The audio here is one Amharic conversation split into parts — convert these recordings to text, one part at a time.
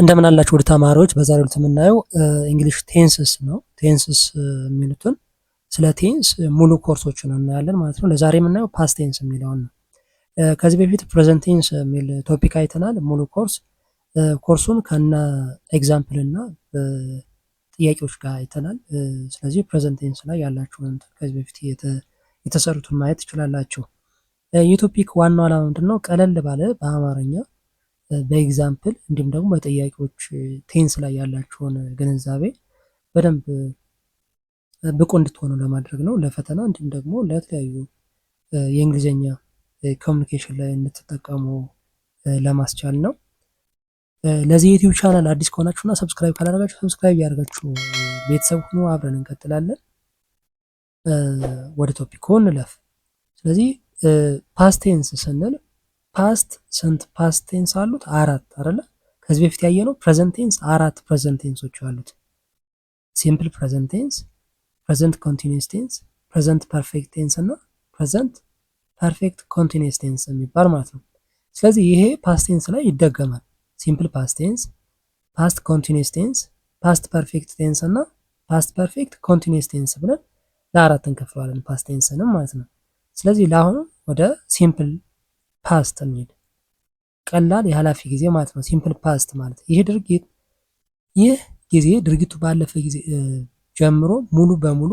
እንደምን አላችሁ ውድ ተማሪዎች። በዛሬው ዕለት የምናየው እንግሊሽ ቴንስስ ነው። ቴንስስ የሚሉትን ስለ ቴንስ ሙሉ ኮርሶችን እናያለን ማለት ነው። ለዛሬ የምናየው ፓስት ቴንስ የሚለውን ነው። ከዚህ በፊት ፕሬዘንት ቴንስ የሚል ቶፒክ አይተናል። ሙሉ ኮርሱን ከነ ኤግዛምፕል እና ጥያቄዎች ጋር አይተናል። ስለዚህ ፕሬዘንት ቴንስ ላይ ያላችሁን ከዚህ በፊት የተሰሩትን ማየት ትችላላችሁ። የቶፒክ ዋናው ዓላማ ምንድን ነው? ቀለል ባለ በአማርኛ በኤግዛምፕል እንዲሁም ደግሞ በጥያቄዎች ቴንስ ላይ ያላችሁን ግንዛቤ በደንብ ብቁ እንድትሆኑ ለማድረግ ነው። ለፈተና እንዲሁም ደግሞ ለተለያዩ የእንግሊዝኛ ኮሚኒኬሽን ላይ እንድትጠቀሙ ለማስቻል ነው። ለዚህ ዩቲዩብ ቻናል አዲስ ከሆናችሁና ሰብስክራይብ ካላደረጋችሁ ሰብስክራይብ ያደርጋችሁ ቤተሰብ ሁኑ። አብረን እንቀጥላለን። ወደ ቶፒኩ እንለፍ። ስለዚህ ፓስት ቴንስ ስንል ፓስት ስንት ፓስት ቴንስ አሉት? አራት አይደለ? ከዚህ በፊት ያየነው ፕሬዘንት ቴንስ አራት ፕሬዘንት ቴንሶች አሉት። ሲምፕል ፕሬዘንት ቴንስ፣ ፕሬዘንት ኮንቲኒዩስ ቴንስ፣ ፕሬዘንት ፐርፌክት ቴንስ እና ፕሬዘንት ፐርፌክት ኮንቲኒዩስ ቴንስ የሚባል ማለት ነው። ስለዚህ ይሄ ፓስት ቴንስ ላይ ይደገማል። ሲምፕል ፓስት ቴንስ፣ ፓስት ኮንቲኒዩስ ቴንስ፣ ፓስት ፐርፌክት ቴንስ እና ፓስት ፐርፌክት ኮንቲኒዩስ ቴንስ ብለን ለአራት እንከፍለዋለን ፓስት ቴንስንም ማለት ነው። ስለዚህ ለአሁኑ ወደ ሲምፕል ፓስት እንሂድ። ቀላል የኃላፊ ጊዜ ማለት ነው። ሲምፕል ፓስት ማለት ይህ ጊዜ ድርጊቱ ባለፈ ጊዜ ጀምሮ ሙሉ በሙሉ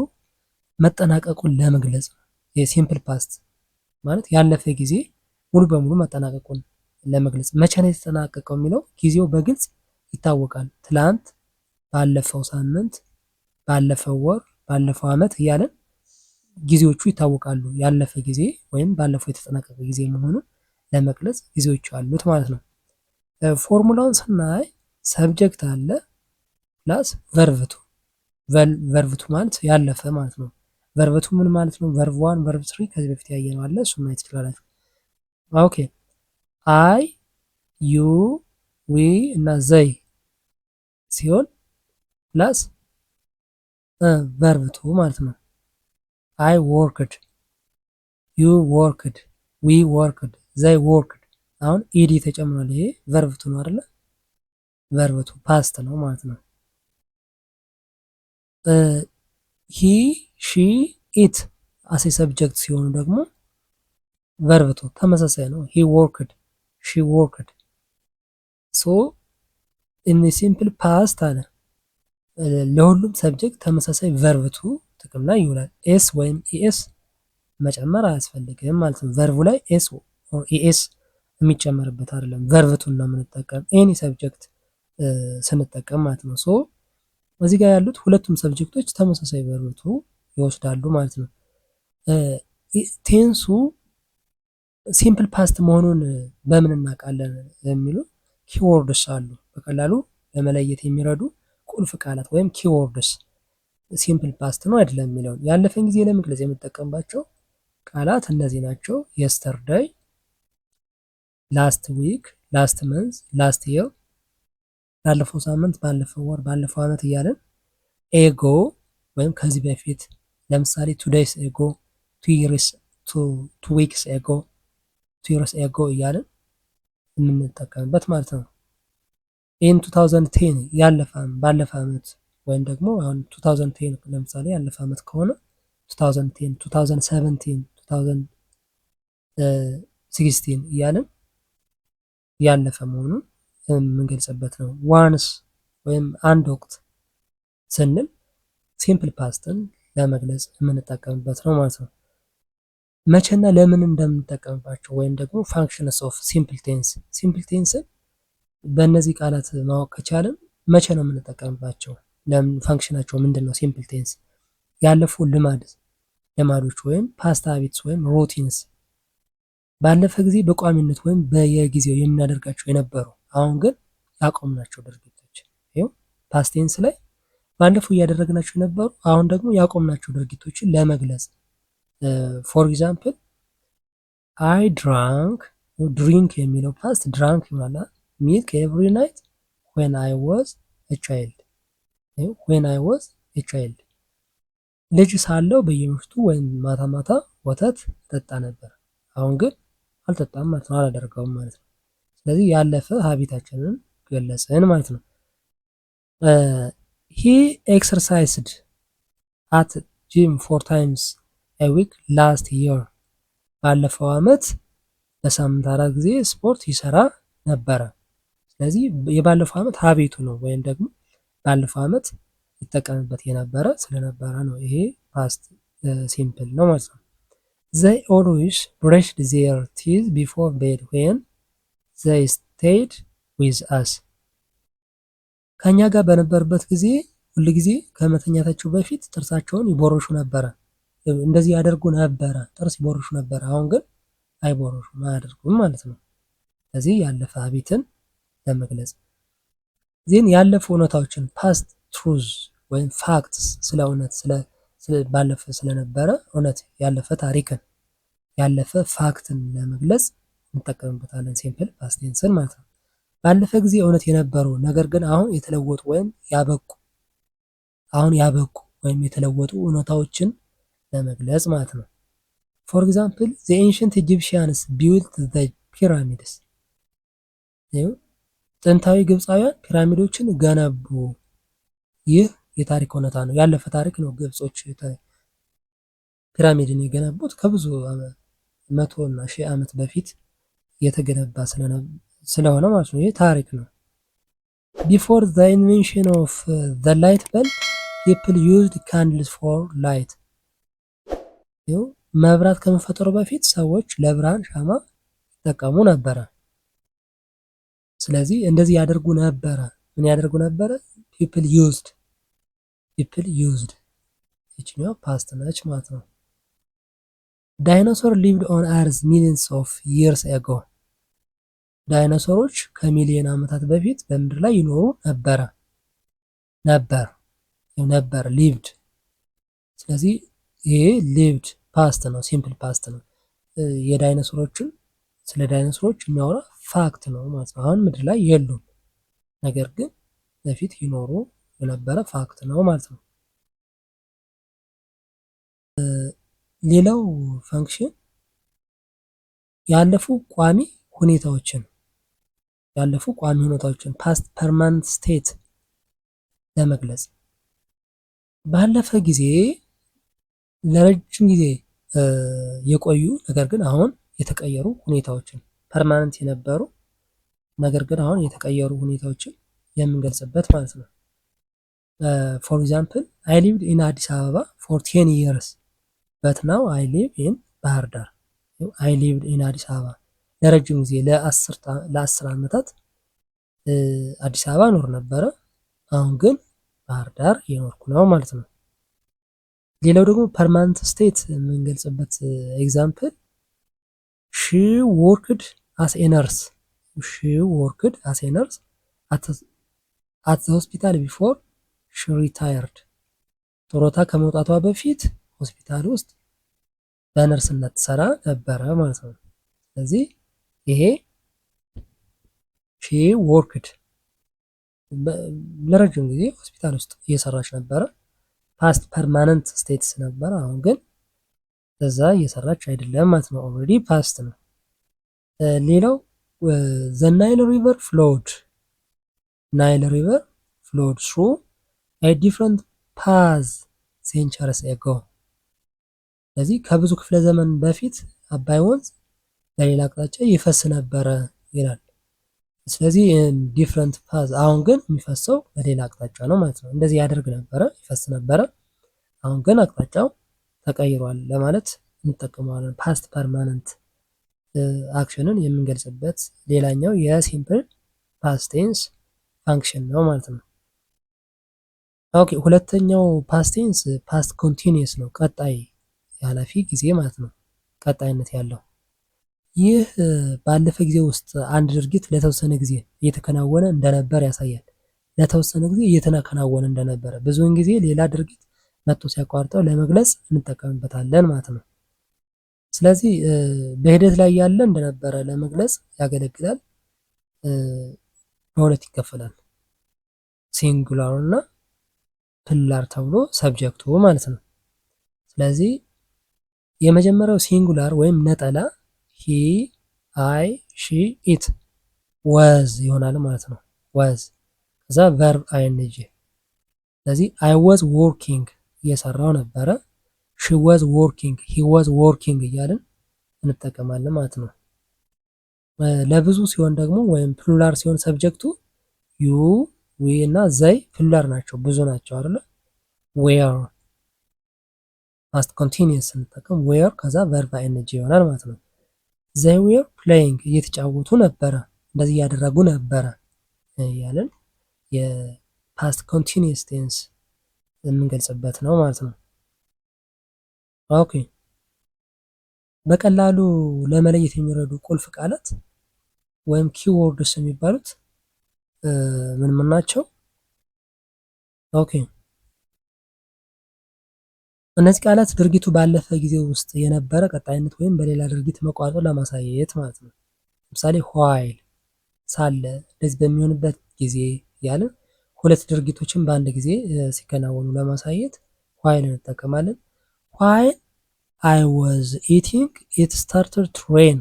መጠናቀቁን ለመግለጽ ነው። የሲምፕል ፓስት ማለት ያለፈ ጊዜ ሙሉ በሙሉ መጠናቀቁን ለመግለጽ። መቼ ነው የተጠናቀቀው የሚለው ጊዜው በግልጽ ይታወቃል። ትላንት፣ ባለፈው ሳምንት፣ ባለፈው ወር፣ ባለፈው ዓመት እያለን ጊዜዎቹ ይታወቃሉ። ያለፈ ጊዜ ወይም ባለፈው የተጠናቀቀ ጊዜ መሆኑን ለመግለጽ ጊዜዎች አሉት ማለት ነው። ፎርሙላውን ስናይ ሰብጀክት አለ ፕላስ ቨርብቱ። ቨርብቱ ማለት ያለፈ ማለት ነው። ቨርብቱ ምን ማለት ነው? ቨርብ ዋን ቨርብ ስሪ ከዚህ በፊት ያየነው አለ፣ እሱ ማየት ትችላላችሁ። ኦኬ አይ ዩ ዊ እና ዘይ ሲሆን ፕላስ ቨርብቱ ማለት ነው። አይ ወርክድ፣ ዩ ወርክድ፣ ዊ ወርክድ፣ ዘይ ወርክድ። አሁን ኢዲ ተጨምሯል። ይሄ ቨርብቱ ነው አይደለ? ቨርብቱ ፓስት ነው ማለት ነው። ሂ ሺ ኢት አሴ ሰብጀክት ሲሆኑ ደግሞ ቨርብቱ ተመሳሳይ ነው። ሂ ወርክድ፣ ሺ ወርክድ። ሶ ኢን ሲምፕል ፓስት አለ ለሁሉም ሰብጀክት ተመሳሳይ ቨርብቱ ጥቅም ላይ ይውላል። ኤስ ወይም ኢኤስ መጨመር አያስፈልግም ማለት ነው። ቨርቡ ላይ ኤስ ኢኤስ የሚጨመርበት አይደለም። ቨርብቱን ነው የምንጠቀም ኤኒ ሰብጀክት ስንጠቀም ማለት ነው። ሶ እዚህ ጋር ያሉት ሁለቱም ሰብጀክቶች ተመሳሳይ ቨርብቱ ይወስዳሉ ማለት ነው። ቴንሱ ሲምፕል ፓስት መሆኑን በምን እናውቃለን የሚሉ ኪወርድስ አሉ። በቀላሉ ለመለየት የሚረዱ ቁልፍ ቃላት ወይም ኪወርድስ ሲምፕል ፓስት ነው አይደለም የሚለውን ያለፈን ጊዜ ለመግለጽ የምጠቀምባቸው ቃላት እነዚህ ናቸው። የስተርዳይ፣ ላስት ዊክ፣ ላስት መንዝ፣ ላስት የር፣ ባለፈው ሳምንት፣ ባለፈው ወር፣ ባለፈው ዓመት እያለን ኤጎ ወይም ከዚህ በፊት ለምሳሌ ቱ ዴይስ ኤጎ፣ ቱ ዊክስ ኤጎ፣ ቱ ይርስ ኤጎ እያለን የምንጠቀምበት ማለት ነው። ኢን 2010 ባለፈ ዓመት ወይም ደግሞ አሁን 2010 ለምሳሌ ያለፈ ዓመት ከሆነ 2010፣ 2017፣ 2016 እያለን ያለፈ መሆኑን የምንገልጽበት ነው። ዋንስ ወይም አንድ ወቅት ስንል ሲምፕል ፓስትን ለመግለጽ የምንጠቀምበት ነው ማለት ነው። መቼና ለምን እንደምንጠቀምባቸው ወይም ደግሞ ፋንክሽንስ ኦፍ ሲምፕል ቴንስ። ሲምፕል ቴንስን በእነዚህ ቃላት ማወቅ ከቻለን መቼ ነው የምንጠቀምባቸው? ለምን ፋንክሽናቸው ምንድን ነው? ሲምፕል ቴንስ ያለፉ ልማዶች ወይም ፓስት ሃቢትስ ወይም ሩቲንስ ባለፈ ጊዜ በቋሚነት ወይም በየጊዜው የምናደርጋቸው የነበሩ አሁን ግን ያቆምናቸው ድርጊቶች። ይኸው ፓስት ቴንስ ላይ ባለፈው እያደረግናቸው የነበሩ አሁን ደግሞ ያቆምናቸው ድርጊቶችን ለመግለጽ ፎር ኤግዛምፕል አይ ድሪንክ የሚለው ፓስት ድራንክ ይሆናል። ሚልክ ኤቭሪ ናይት ዌን አይ ዋዝ ኤ ቻይልድ ልጅ ሳለው በየምሽቱ ወይም ማታ ማታ ወተት ጠጣ ነበር። አሁን ግን አልጠጣም ማለት ነው፣ አላደርገውም ማለት ነው። ስለዚህ ያለፈ ሀቢታችንን ገለጽን ማለት ነው። ሂ ኤክሰርሳይስድ አት ጂም 4 times a week ላስት year ባለፈው አመት በሳምንት 4 ጊዜ ስፖርት ይሰራ ነበረ። ስለዚህ የባለፈው አመት ሀቢቱ ነው ወይም ደግሞ ባለፈው አመት ይጠቀምበት የነበረ ስለነበረ ነው። ይሄ ፓስት ሲምፕል ነው ማለት ነው። they always brushed their teeth before bed when they stayed with us ከኛ ጋር በነበርበት ጊዜ ሁል ጊዜ ከመተኛታቸው በፊት ጥርሳቸውን ይቦርሹ ነበረ። እንደዚህ ያደርጉ ነበረ፣ ጥርስ ይቦርሹ ነበረ። አሁን ግን አይቦርሹም፣ አያደርጉም ማለት ነው። ስለዚህ ያለፈ ሀቢትን ለመግለጽ ዜን ያለፉ እውነታዎችን ፓስት ትሩዝ ወይም ፋክትስ ስለ እውነት ባለፈ ስለነበረ እውነት ያለፈ ታሪክን ያለፈ ፋክትን ለመግለጽ እንጠቀምበታለን ሲምፕል ፓስት ቴንስን ማለት ነው። ባለፈ ጊዜ እውነት የነበሩ ነገር ግን አሁን የተለወጡ ወይም ያበቁ ወይም የተለወጡ እውነታዎችን ለመግለጽ ማለት ነው። ፎር ኤግዛምፕል ዘ ኤንሽንት ኢጂፕሽያንስ ቢልት ዘ ፒራሚድስ ጥንታዊ ግብፃውያን ፒራሚዶችን ገነቡ። ይህ የታሪክ እውነታ ነው፣ ያለፈ ታሪክ ነው። ግብጾች ፒራሚድን የገነቡት ከብዙ መቶ እና ሺህ ዓመት በፊት የተገነባ ስለሆነ ማለት ነው። ይህ ታሪክ ነው። ቢፎር ዘ ኢንቬንሽን ኦፍ ዘ ላይት በልብ ፒፕል ዩዝድ ካንድልስ ፎር ላይት መብራት ከመፈጠሩ በፊት ሰዎች ለብርሃን ሻማ ይጠቀሙ ነበረ። ስለዚህ እንደዚህ ያደርጉ ነበረ። ምን ያደርጉ ነበረ? ፒፕል ዩዝድ ይችኛው ፓስት ነች ማለት ነው። ዳይኖሶር ሊቭድ ኦን አርዝ ሚሊየንስ ኦፍ ይርስ አጎ ዳይኖሶሮች ከሚሊዮን ዓመታት በፊት በምድር ላይ ይኖሩ ነበር ሊቭድ። ስለዚህ ይሄ ሊቭድ ፓስት ነው፣ ሲምፕል ፓስት ነው። ስለ ዳይኖሶሮች የሚያወራ ፋክት ነው ማለት ነው። አሁን ምድር ላይ የሉም፣ ነገር ግን በፊት ይኖሩ የነበረ ፋክት ነው ማለት ነው። ሌላው ፈንክሽን ያለፉ ቋሚ ሁኔታዎችን ፓስት ፐርማነንት ስቴት ለመግለጽ ባለፈ ጊዜ ለረጅም ጊዜ የቆዩ ነገር ግን አሁን የተቀየሩ ሁኔታዎችን ፐርማነንት የነበሩ ነገር ግን አሁን የተቀየሩ ሁኔታዎችን የምንገልጽበት ማለት ነው። ፎር ኤግዛምፕል አይ ሊቭድ ኢን አዲስ አበባ ፎር 10 years በት ናው አይ ሊቭ ኢን ባህር ዳር። አይ ሊቭድ ኢን አዲስ አበባ ለረጅም ጊዜ ለ10 ዓመታት አዲስ አበባ ኖር ነበረ፣ አሁን ግን ባህር ዳር እየኖርኩ ነው ማለት ነው። ሌላው ደግሞ ፐርማነንት ስቴት የምንገልጽበት ኤግዛምፕል ሺ ወርክድ አስ ኤ ነርስ አት ዘ ሆስፒታል ቢፎር ሺ ሪታየርድ ጡረታ ከመውጣቷ በፊት ሆስፒታል ውስጥ በነርስነት ትሰራ ነበረ ማለት ነው። ስለዚህ ይሄ ሺ ወርክድ ለረጅም ጊዜ ሆስፒታል ውስጥ እየሰራች ነበረ። ፓስት ፐርማነንት ስቴትስ ነበረ፣ አሁን ግን እዛ እየሰራች አይደለም ማለት ነው። ኦልሬዲ ፓስት ነው። ሌላው ዘ ናይል ሪቨር ፍሎድ ትሩ ኤ ዲፍረንት ፓዝ ሴንቸሪስ አጎ። ስለዚህ ከብዙ ክፍለ ዘመን በፊት አባይ ወንዝ በሌላ አቅጣጫ ይፈስ ነበረ ይላል። ስለዚህ ዲፍረንት ፓዝ አሁን ግን የሚፈሰው በሌላ አቅጣጫ ነው ማለት ነው። እንደዚህ ያደርግ ነበረ፣ ይፈስ ነበረ፣ አሁን ግን አቅጣጫው ተቀይሯል ለማለት እንጠቀመዋለን። ፓስት ፐርማነንት አክሽንን የምንገልጽበት ሌላኛው የሲምፕል ፓስት ቴንስ ፋንክሽን ነው ማለት ነው። ኦኬ፣ ሁለተኛው ፓስት ቴንስ ፓስት ኮንቲኒየስ ነው፣ ቀጣይ የኃላፊ ጊዜ ማለት ነው፣ ቀጣይነት ያለው። ይህ ባለፈ ጊዜ ውስጥ አንድ ድርጊት ለተወሰነ ጊዜ እየተከናወነ እንደነበር ያሳያል። ለተወሰነ ጊዜ እየተከናወነ እንደነበረ ብዙውን ጊዜ ሌላ ድርጊት መጥቶ ሲያቋርጠው ለመግለጽ እንጠቀምበታለን ማለት ነው። ስለዚህ በሂደት ላይ ያለ እንደነበረ ለመግለጽ ያገለግላል። በሁለት ይከፈላል፣ ሲንጉላር እና ፕሉራል ተብሎ ሰብጀክቱ ማለት ነው። ስለዚህ የመጀመሪያው ሲንጉላር ወይም ነጠላ ሂ፣ አይ፣ ሺ፣ ኢት፣ ወዝ ይሆናል ማለት ነው። ወዝ ከዛ ቨርብ አይንጂ። ስለዚህ አይ ወዝ ወርኪንግ እየሰራው ነበረ። ሺ ወዝ ወርኪንግ፣ ሂ ወዝ ወርኪንግ እያልን እንጠቀማለን ማለት ነው። ለብዙ ሲሆን ደግሞ ወይም ፕሉራል ሲሆን ሰብጀክቱ ዩ ዊ እና ዘይ ፕሉራል ናቸው፣ ብዙ ናቸው አይደለ? ዌር ፓስት ኮንቲኒየስ ስንጠቀም ዌር ከዛ ቨርብ አይንጂ ይሆናል ማለት ነው። ዘይ ዌር ፕሌይንግ እየተጫወቱ ነበረ፣ እንደዚህ እያደረጉ ነበረ እያልን የፓስት ኮንቲኒየስ ቴንስ የምንገልጽበት ነው ማለት ነው። ኦኬ በቀላሉ ለመለየት የሚረዱ ቁልፍ ቃላት ወይም ኪወርድስ የሚባሉት ምን ምን ናቸው? ኦኬ እነዚህ ቃላት ድርጊቱ ባለፈ ጊዜ ውስጥ የነበረ ቀጣይነት ወይም በሌላ ድርጊት መቋረጥ ለማሳየት ማለት ነው። ለምሳሌ ዋይል ሳለ፣ እንደዚህ በሚሆንበት ጊዜ እያልን ሁለት ድርጊቶችን በአንድ ጊዜ ሲከናወኑ ለማሳየት ዋይል እንጠቀማለን። ዋይል አይ ወዝ ኢቲንግ ኢት ስታርትድ ቱ ሬን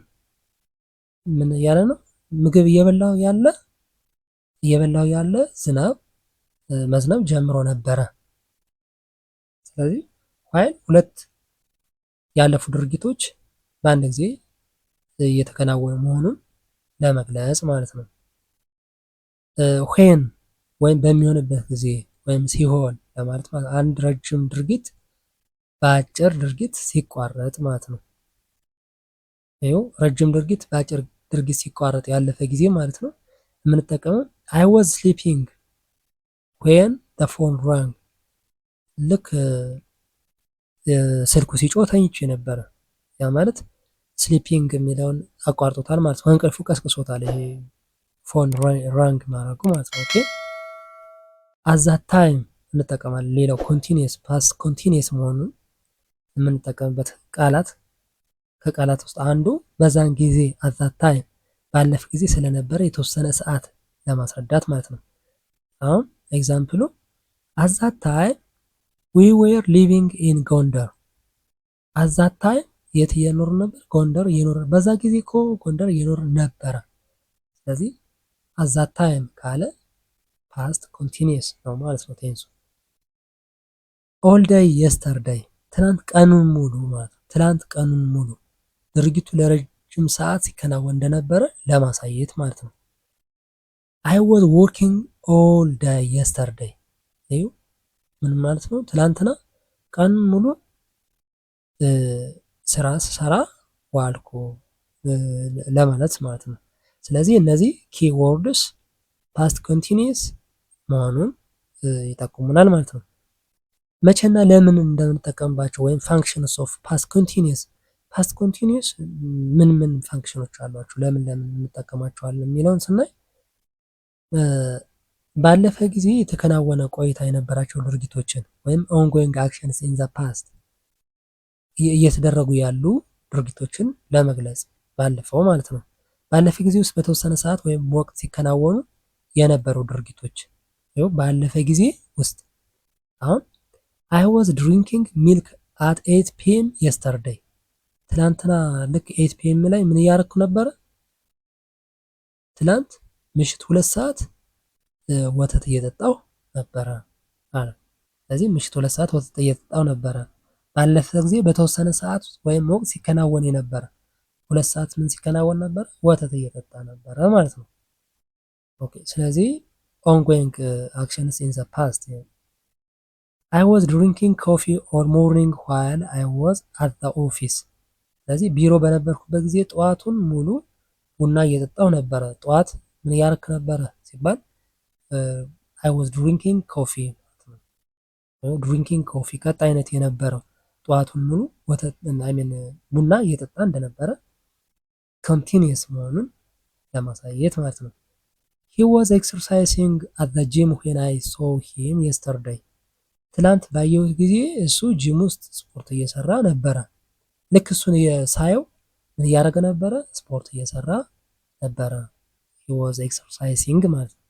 ምን እያለ ነው? ምግብ እየበላው ያለ ዝናብ መዝነብ ጀምሮ ነበረ። ስለዚህ ዋይል ሁለት ያለፉ ድርጊቶች በአንድ ጊዜ እየተከናወኑ መሆኑን ለመግለጽ ማለት ነው። ዌን ወይም በሚሆንበት ጊዜ ወይም ሲሆን ለማለት ማለት አንድ ረጅም ድርጊት በአጭር ድርጊት ሲቋረጥ ማለት ነው። ይኸው ረጅም ድርጊት በአጭር ድርጊት ሲቋረጥ ያለፈ ጊዜ ማለት ነው። የምንጠቀመው አይ ዋዝ ስሊፒንግ ዌን ዘ ፎን ራንግ፣ ልክ ስልኩ ሲጮህ ተኝቼ ነበረ። ያ ማለት ስሊፒንግ የሚለውን አቋርጦታል ማለት ነው። እንቅልፉ ቀስቅሶታል። ይሄ ፎን ራንግ ማድረጉ ማለት ነው። ኦኬ አዛት ታይም እንጠቀማለን። ሌላው ኮንቲኒየስ ፓስት ኮንቲኒየስ መሆኑን የምንጠቀምበት ቃላት ከቃላት ውስጥ አንዱ በዛን ጊዜ አዛት ታይም ባለፈ ጊዜ ስለነበረ የተወሰነ ሰዓት ለማስረዳት ማለት ነው። አሁን ኤግዛምፕሉ አዛት ታይም ዊ ዌር ሊቪንግ ኢን ጎንደር። አዛት ታይም የት እየኖር ነበር? ጎንደር እየኖር። በዛ ጊዜ እኮ ጎንደር እየኖር ነበረ። ስለዚህ አዛት ታይም ካለ ፓስት ኮንቲኒየስ ነው ማለት ነው ቴንሱ። ኦል ዴይ የስተርዴይ ትናንት ቀኑን ሙሉ ማለት ነው። ትናንት ቀኑን ሙሉ ድርጊቱ ለረጅም ሰዓት ሲከናወን እንደነበረ ለማሳየት ማለት ነው። አይ ዋዝ ወርኪንግ ኦል ዴይ የስተርዴይ ምን ማለት ነው? ትላንትና ቀኑን ሙሉ ስራ ስሰራ ዋልኩ ለማለት ማለት ነው። ስለዚህ እነዚህ ኪወርድስ ፓስት ኮንቲኒየስ መሆኑን ይጠቁሙናል ማለት ነው። መቼና ለምን እንደምንጠቀምባቸው ወይም ፋንክሽንስ ኦፍ ፓስት ኮንቲኒየስ ምን ምን ፋንክሽኖች አሏቸው፣ ለምን እንጠቀማቸዋለን የሚለውን ስናይ ባለፈ ጊዜ የተከናወነ ቆይታ የነበራቸው ድርጊቶችን ወይም ኦንጎይንግ አክሽንስ ኢን ዘ ፓስት እየተደረጉ ያሉ ድርጊቶችን ለመግለጽ ባለፈው ማለት ነው። ባለፈ ጊዜ ውስጥ በተወሰነ ሰዓት ወይም ወቅት ሲከናወኑ የነበሩ ድርጊቶች ባለፈ ጊዜ ውስጥ አሁን አይ ዋዝ ድሪንኪንግ ሚልክ አት 8 ፒኤም የስተርዴይ ትላንትና ልክ 8 ፒኤም ላይ ምን እያረኩ ነበረ? ትላንት ምሽት 2 ሰዓት ወተት እየጠጣሁ ነበረ አለ። ስለዚህ ምሽት 2 ሰዓት ወተት እየጠጣሁ ነበረ። ባለፈ ጊዜ በተወሰነ ሰዓት ወይም ወቅት ሲከናወን የነበረ 2 ሰዓት ምን ሲከናወን ነበረ? ወተት እየጠጣ ነበረ ማለት ነው። ኦኬ ስለዚህ ongoing actions in the past. I was drinking coffee or morning while I was at the office. ስለዚህ ቢሮ በነበርኩበት ጊዜ ጠዋቱን ሙሉ ቡና እየጠጣሁ ነበረ። ጠዋት ምን እያረክ ነበረ ሲባል I was drinking coffee ድሪንኪንግ ኮፊ ቀጣይነት የነበረው ጠዋቱን ሙሉ ወተት ቡና እየጠጣ እንደነበረ ኮንቲኒየስ መሆኑን ለማሳየት ማለት ነው። He was exercising at the gym when I saw him yesterday. ትላንት ባየሁት ጊዜ እሱ ጂም ውስጥ ስፖርት እየሰራ ነበረ። ልክ እሱን ሳየው ምን እያደረገ ነበረ? ስፖርት እየሰራ ነበረ። He was exercising ማለት ነው።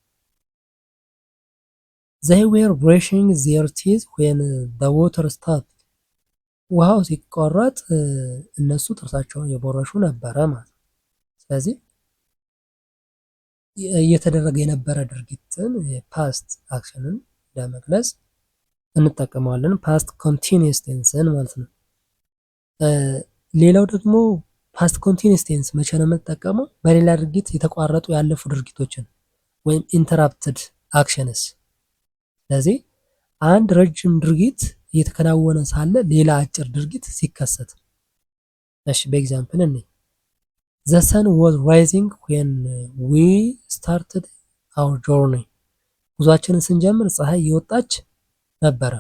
They were brushing their teeth when the water stopped. ውሃው ሲቋረጥ እነሱ ጥርሳቸውን የቦረሹ ነበረ ማለት ነው። ስለዚህ እየተደረገ የነበረ ድርጊትን ፓስት አክሽንን ለመግለጽ እንጠቀመዋለን። ፓስት ኮንቲኒየስ ቴንስን ማለት ነው። ሌላው ደግሞ ፓስት ኮንቲኒየስ ቴንስ መቼ ነው የምንጠቀመው? በሌላ ድርጊት የተቋረጡ ያለፉ ድርጊቶችን ወይም ኢንተራፕትድ አክሽንስ። ስለዚህ አንድ ረጅም ድርጊት እየተከናወነ ሳለ ሌላ አጭር ድርጊት ሲከሰት። እሺ በኤግዛምፕል እኔ ዘ ሰን ዋዝ ራይዚንግ ዌን ዊ ስታርትድ አወር ጆርኒ። ጉዟችንን ስንጀምር ፀሐይ እየወጣች ነበረ።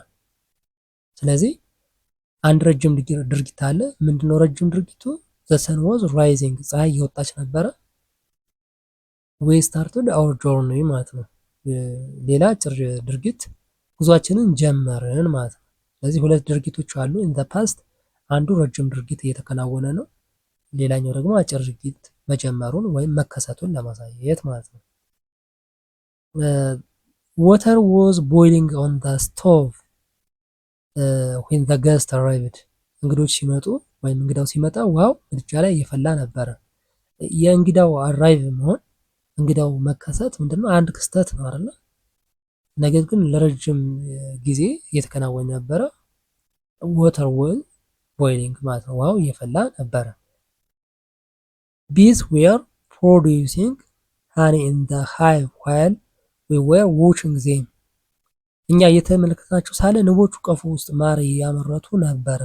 ስለዚህ አንድ ረጅም ድርጊት አለ። ምንድነው ረጅም ድርጊቱ? ዘ ሰን ዋዝ ራይዚንግ ፀሐይ እየወጣች ነበረ። ዊ ስታርትድ አወር ጆርኒ ማለት ነው። ሌላ አጭር ድርጊት ጉዟችንን ጀመርን ማለት ነው። ስለዚህ ሁለት ድርጊቶች አሉ ኢን ዘ ፓስት። አንዱ ረጅም ድርጊት እየተከናወነ ነው። ሌላኛው ደግሞ አጭር ድርጊት መጀመሩን ወይም መከሰቱን ለማሳየት ማለት ነው። water was boiling on the stove when the guest arrived። እንግዶች ሲመጡ ወይም እንግዳው ሲመጣ ውሃው ምድጃ ላይ እየፈላ ነበረ። የእንግዳው አራይቭ መሆን እንግዳው መከሰት ምንድነው? አንድ ክስተት ነው አይደል? ነገር ግን ለረጅም ጊዜ እየተከናወነ ነበረ። water was boiling ማለት ነው፣ ውሃው እየፈላ ነበረ። bees were producing honey in the hive while we were watching them። እኛ እየተመለከትናቸው ሳለ ንቦቹ ቀፎ ውስጥ ማር እያመረቱ ነበረ።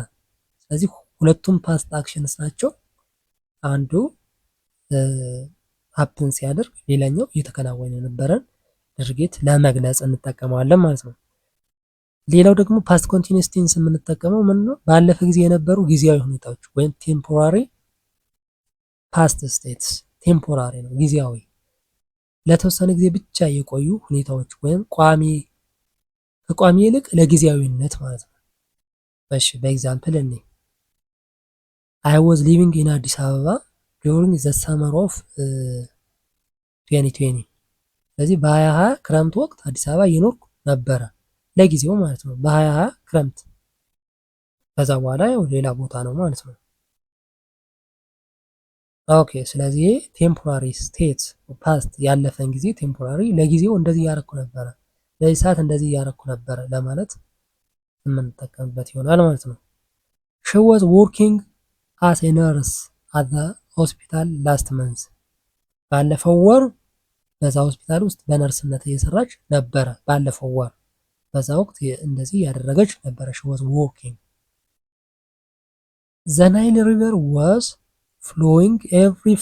ስለዚህ ሁለቱም ፓስት አክሽንስ ናቸው። አንዱ ሀፕን ሲያደርግ ሌላኛው እየተከናወነ የነበረን ድርጊት ለመግለጽ እንጠቀመዋለን ማለት ነው። ሌላው ደግሞ ፓስት ኮንቲኒየስ ቴንስ የምንጠቀመው ምን ነው? ባለፈ ጊዜ የነበሩ ጊዜያዊ ሁኔታዎች ወይም ቴምፖራሪ ፓስት ስቴትስ። ቴምፖራሪ ነው፣ ጊዜያዊ፣ ለተወሰነ ጊዜ ብቻ የቆዩ ሁኔታዎች ወይም ቋሚ፣ ከቋሚ ይልቅ ለጊዜያዊነት ማለት ነው። እሺ በኤግዛምፕል እኔ አይ ዋዝ ሊቪንግ ኢን አዲስ አበባ ዱሪንግ ዘ ሰመር ኦፍ 2020። ስለዚህ በ2020 ክረምት ወቅት አዲስ አበባ እየኖርኩ ነበረ፣ ለጊዜው ማለት ነው። በ2020 ክረምት፣ ከዛ በኋላ ያው ሌላ ቦታ ነው ማለት ነው። ኦኬ ስለዚህ ቴምፖራሪ ስቴት ፓስት ያለፈን ጊዜ ቴምፖራሪ፣ ለጊዜው እንደዚህ እያረኩ ነበረ፣ ለዚህ ሰዓት እንደዚህ እያረኩ ነበረ ለማለት የምንጠቀምበት ይሆናል ማለት ነው። she was working as a nurse at the hospital last month። ባለፈው ወር በዛ ሆስፒታል ውስጥ በነርስነት እየሰራች ነበረ። ባለፈው ወር በዛ ወቅት እንደዚህ ያደረገች ነበረ። she was working። the Nile river was flowing very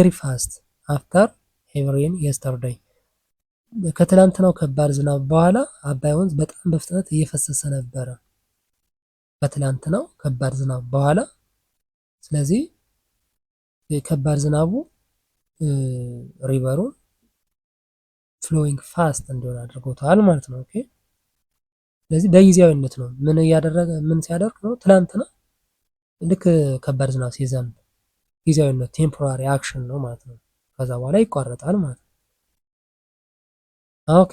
fast after heavy rain yesterday። ከትላንትናው ከባድ ዝናብ በኋላ አባይ ወንዝ በጣም በፍጥነት እየፈሰሰ ነበረ። ከትላንትናው ከባድ ዝናብ በኋላ፣ ስለዚህ የከባድ ዝናቡ ሪቨሩን ፍሎዊንግ ፋስት እንዲሆን አድርጎታል ማለት ነው። ኦኬ ስለዚህ በጊዜያዊነት ነው። ምን ሲያደርግ ነው? ትላንትና ልክ ከባድ ዝናብ ሲዘንብ ጊዜያዊነት ቴምፖራሪ አክሽን ነው ማለት ነው። ከዛ በኋላ ይቋረጣል ማለት ነው። ኦኬ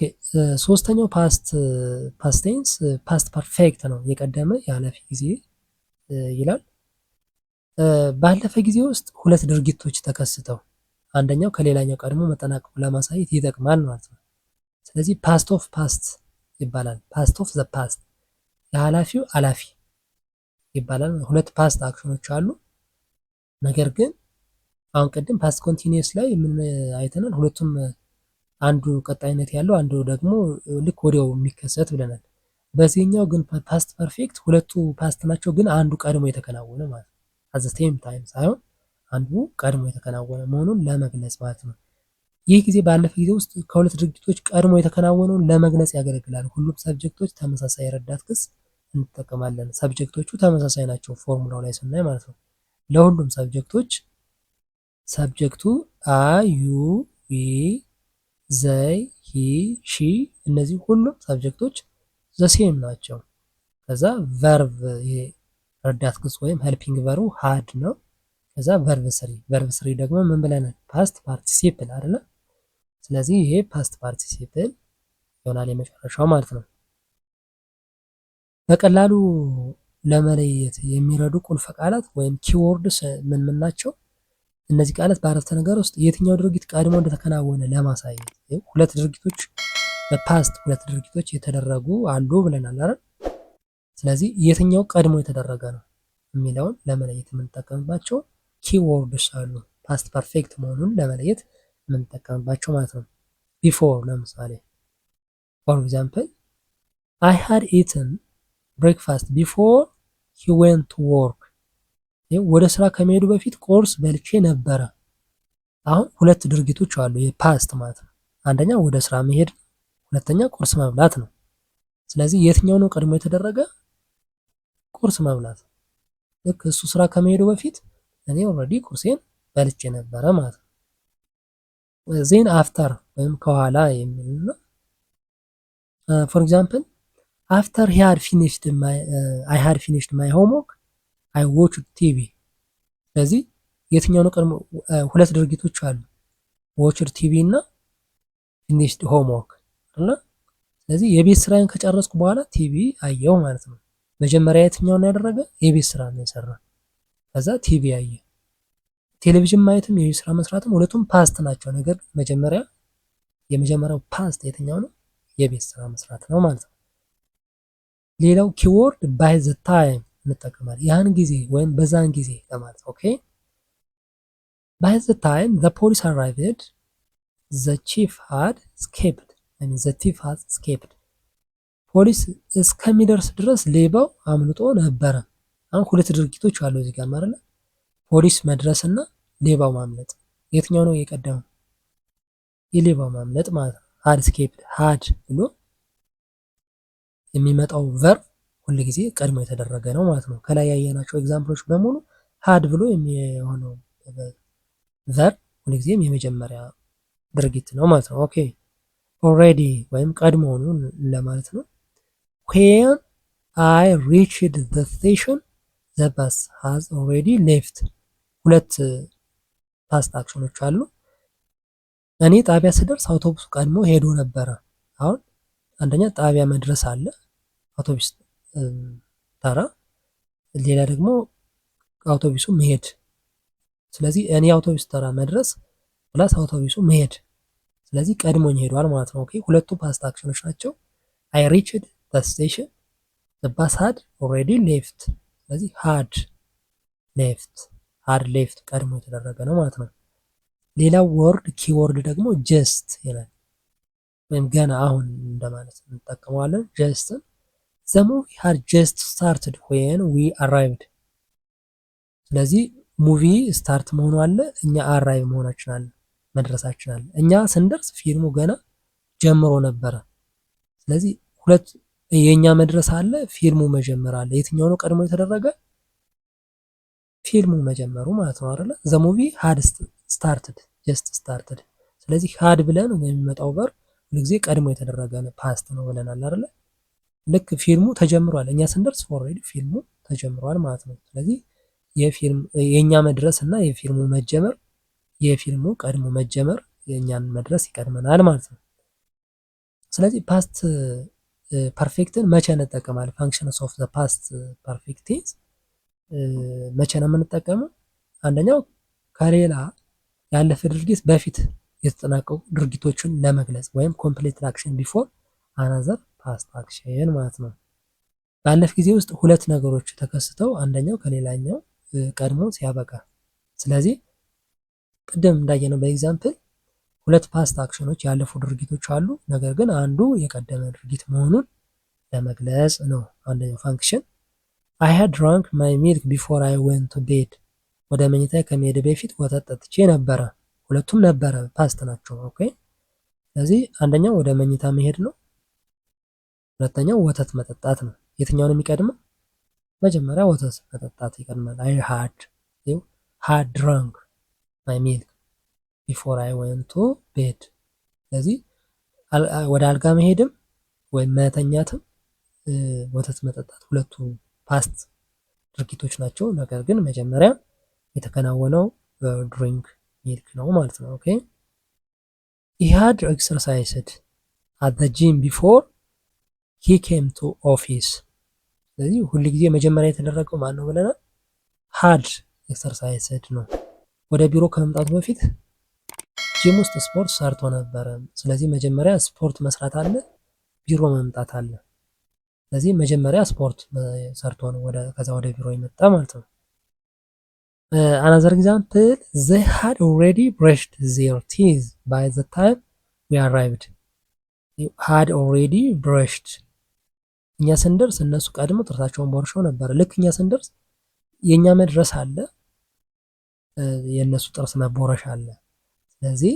ሶስተኛው ፓስት ቴንስ ፓስት ፐርፌክት ነው። የቀደመ ያለፈ ጊዜ ይላል። ባለፈ ጊዜ ውስጥ ሁለት ድርጊቶች ተከስተው አንደኛው ከሌላኛው ቀድሞ መጠናቀቁ ለማሳየት ይጠቅማል ማለት ነው። ስለዚህ ፓስት ኦፍ ፓስት ይባላል። ፓስት ኦፍ ዘ ፓስት፣ የኃላፊው አላፊ ይባላል። ሁለት ፓስት አክሽኖች አሉ። ነገር ግን አሁን ቅድም ፓስት ኮንቲኒየስ ላይ ምን አይተናል? ሁለቱም አንዱ ቀጣይነት ያለው አንዱ ደግሞ ልክ ወዲያው የሚከሰት ብለናል። በዚህኛው ግን ፓስት ፐርፌክት ሁለቱ ፓስት ናቸው፣ ግን አንዱ ቀድሞ የተከናወነ ማለት ነው። አት ዘ ሴም ታይም ሳይሆን አንዱ ቀድሞ የተከናወነ መሆኑን ለመግለጽ ማለት ነው። ይህ ጊዜ ባለፈ ጊዜ ውስጥ ከሁለት ድርጊቶች ቀድሞ የተከናወነውን ለመግለጽ ያገለግላል። ሁሉም ሰብጀክቶች ተመሳሳይ ረዳት ክስ እንጠቀማለን። ሰብጀክቶቹ ተመሳሳይ ናቸው ፎርሙላው ላይ ስናይ ማለት ነው። ለሁሉም ሰብጀክቶች ሰብጀክቱ አይ፣ ዩ፣ ዊ፣ ዘይ፣ ሂ፣ ሺ እነዚህ ሁሉም ሰብጀክቶች ዘሴም ናቸው። ከዛ ቨርብ ረዳት ክስ ወይም ሄልፒንግ ቨርቡ ሃድ ነው። ከዛ ቨርብ ስሪ ደግሞ ምን ብለናል? ፓስት ፓርቲሲፕል አይደለ? ስለዚህ ይሄ ፓስት ፓርቲሲፕል ይሆናል የመጨረሻው ማለት ነው። በቀላሉ ለመለየት የሚረዱ ቁልፍ ቃላት ወይም ኪወርድስ ምን ናቸው? እነዚህ ቃላት በአረፍተ ነገር ውስጥ የትኛው ድርጊት ቀድሞ እንደተከናወነ ለማሳየት ሁለት ድርጊቶች በፓስት ሁለት ድርጊቶች የተደረጉ አሉ ብለናል አይደል? ስለዚህ የትኛው ቀድሞ የተደረገ ነው የሚለውን ለመለየት የምንጠቀምባቸው ኪወርድስ አሉ። ፓስት ፐርፌክት መሆኑን ለመለየት የምንጠቀምባቸው ማለት ነው። ቢፎር ለምሳሌ ፎር ኤግዛምፕል I had eaten breakfast before he went to work። ወደ ስራ ከመሄዱ በፊት ቁርስ በልቼ ነበረ። አሁን ሁለት ድርጊቶች አሉ የፓስት ማለት ነው። አንደኛ ወደ ስራ መሄድ፣ ሁለተኛ ቁርስ መብላት ነው። ስለዚህ የትኛው ነው ቀድሞ የተደረገ? ቁርስ መብላት። ልክ እሱ ስራ ከመሄዱ በፊት እኔ ኦልሬዲ ቁርሴን በልቼ ነበረ ማለት ነው። ዜን አፍተር ወይም ከኋላ የሚልና ፎር ኤግዛምፕል after I had finished my homework I watched TV። ስለዚህ የትኛው ነው ቀድሞ? ሁለት ድርጊቶች አሉ watched TV እና finished homework አይደል? ስለዚህ የቤት ስራዬን ከጨረስኩ በኋላ ቲቪ አየው ማለት ነው። መጀመሪያ የትኛውን ያደረገ? የቤት ስራ ነው የሰራ። ከዛ ቲቪ አየ። ቴሌቪዥን ማየትም የቤት ስራ መስራትም ሁለቱም ፓስት ናቸው። ነገር የመጀመሪያው ፓስት የትኛው ነው? የቤት ስራ መስራት ነው ማለት ነው። ሌላው ኪወርድ ባይ ዘ ታይም እንጠቀማለን። ያን ጊዜ ወይም በዛን ጊዜ ለማለት ኦኬ። ባይ ዘ ታይም ዘ ፖሊስ አራይቭድ ዘ ቺፍ ሃድ ስኬፕድ ወይም ዘ ቲፍ ሃድ ስኬፕድ። ፖሊስ እስከሚደርስ ድረስ ሌባው አምልጦ ነበረ። አሁን ሁለት ድርጊቶች አሉ እዚህ ጋር ማለት ነው። ፖሊስ መድረስና ሌባው ማምለጥ። የትኛው ነው የቀደመው? የሌባው ማምለጥ ማለት ነው። ሃድ ስኬፕድ ሃድ ብሎ የሚመጣው ቨርብ ሁል ጊዜ ቀድሞ የተደረገ ነው ማለት ነው። ከላይ ያየናቸው ኤግዛምፕሎች በሙሉ ሃድ ብሎ የሚሆነው ቨርብ ሁል ጊዜም የመጀመሪያ ድርጊት ነው ማለት ነው። ኦኬ ኦልሬዲ ወይም ቀድሞውኑ ለማለት ነው። when I reached the station the bus has already left። ሁለት ፓስት አክሽኖች አሉ። እኔ ጣቢያ ስደርስ አውቶቡሱ ቀድሞ ሄዶ ነበረ። አሁን አንደኛ ጣቢያ መድረስ አለ አውቶቡስ ተራ፣ ሌላ ደግሞ አውቶቡሱ መሄድ። ስለዚህ እኔ አውቶቡስ ተራ መድረስ ፕላስ አውቶቡሱ መሄድ፣ ስለዚህ ቀድሞኝ ሄዷል ማለት ነው። ኦኬ ሁለቱ ፓስት አክሽኖች ናቸው። I reached the station the bus had already left። ስለዚህ had left ቀድሞ የተደረገ ነው ማለት ነው። ሌላው ወርድ ኪወርድ ደግሞ ጀስት ይላል ወይም ገና አሁን እንደማለት እንጠቀመዋለን። ጀስትን the movie had just started when we arrived። ስለዚህ ሙቪ ስታርት መሆኑ አለ፣ እኛ አራይቭ መሆናችን አለ፣ መድረሳችን አለ። እኛ ስንደርስ ፊልሙ ገና ጀምሮ ነበረ። ስለዚህ ሁለት የኛ መድረስ አለ፣ ፊልሙ መጀመር አለ። የትኛው ነው ቀድሞ የተደረገ? ፊልሙ መጀመሩ ማለት ነው አይደለ? the movie had started just started። ስለዚህ had ብለን የሚመጣው ቨርብ ሁልጊዜ ቀድሞ የተደረገ ፓስት ነው ብለናል አይደለ? ልክ ፊልሙ ተጀምሯል፣ እኛ ስንደርስ ኦልሬዲ ፊልሙ ተጀምሯል ማለት ነው። ስለዚህ የኛ መድረስ እና የፊልሙ መጀመር፣ የፊልሙ ቀድሞ መጀመር የኛን መድረስ ይቀድመናል ማለት ነው። ስለዚህ ፓስት ፐርፌክትን መቼ እንጠቀማለን? ፋንክሽንስ ኦፍ ዘ ፓስት ፐርፌክት ቴንስ መቼ ነው የምንጠቀመው? አንደኛው ከሌላ ያለፈ ድርጊት በፊት የተጠናቀቁ ድርጊቶችን ለመግለጽ ወይም ኮምፕሌት አክሽን ቢፎር አናዘር ፓስት አክሽን ማለት ነው። ባለፈ ጊዜ ውስጥ ሁለት ነገሮች ተከስተው አንደኛው ከሌላኛው ቀድሞ ሲያበቃ፣ ስለዚህ ቅድም እንዳየነው በኤግዛምፕል ሁለት ፓስት አክሽኖች ያለፉ ድርጊቶች አሉ። ነገር ግን አንዱ የቀደመ ድርጊት መሆኑን ለመግለጽ ነው አንደኛው ፋንክሽን። I had drunk my milk before I went to bed። ወደ መኝታ ከመሄድ በፊት ወተት ጠጥቼ ነበረ። ሁለቱም ነበረ ፓስት ናቸው። ኦኬ ስለዚህ አንደኛው ወደ መኝታ መሄድ ነው፣ ሁለተኛው ወተት መጠጣት ነው። የትኛው ነው የሚቀድመው? መጀመሪያ ወተት መጠጣት ይቀድማል። I had drunk my milk before I went to bed። ስለዚህ ወደ አልጋ መሄድም ወይም መተኛትም ወተት መጠጣት ሁለቱ ፓስት ድርጊቶች ናቸው። ነገር ግን መጀመሪያ የተከናወነው ድሪንክ ሚልክ ነው ማለት ነው። ኦኬ he had exercised at the gym before he came to office። ስለዚህ ሁል ጊዜ መጀመሪያ የተደረገው ማን ነው ብለናል? had exercised ነው። ወደ ቢሮ ከመምጣቱ በፊት ጂም ውስጥ ስፖርት ሰርቶ ነበረ። ስለዚህ መጀመሪያ ስፖርት መስራት አለ፣ ቢሮ መምጣት አለ። ስለዚህ መጀመሪያ ስፖርት ሰርቶ ነው ከዛ ወደ ቢሮ የመጣ ማለት ነው። Another example, they had already brushed their teeth by the time we arrived. had already brushed እኛ ስንደርስ እነሱ ቀድሞ ጥርሳቸውን ቦርሸው ነበር። ልክ እኛ ስንደርስ የኛ መድረስ አለ፣ የእነሱ ጥርስ መቦረሽ አለ። ስለዚህ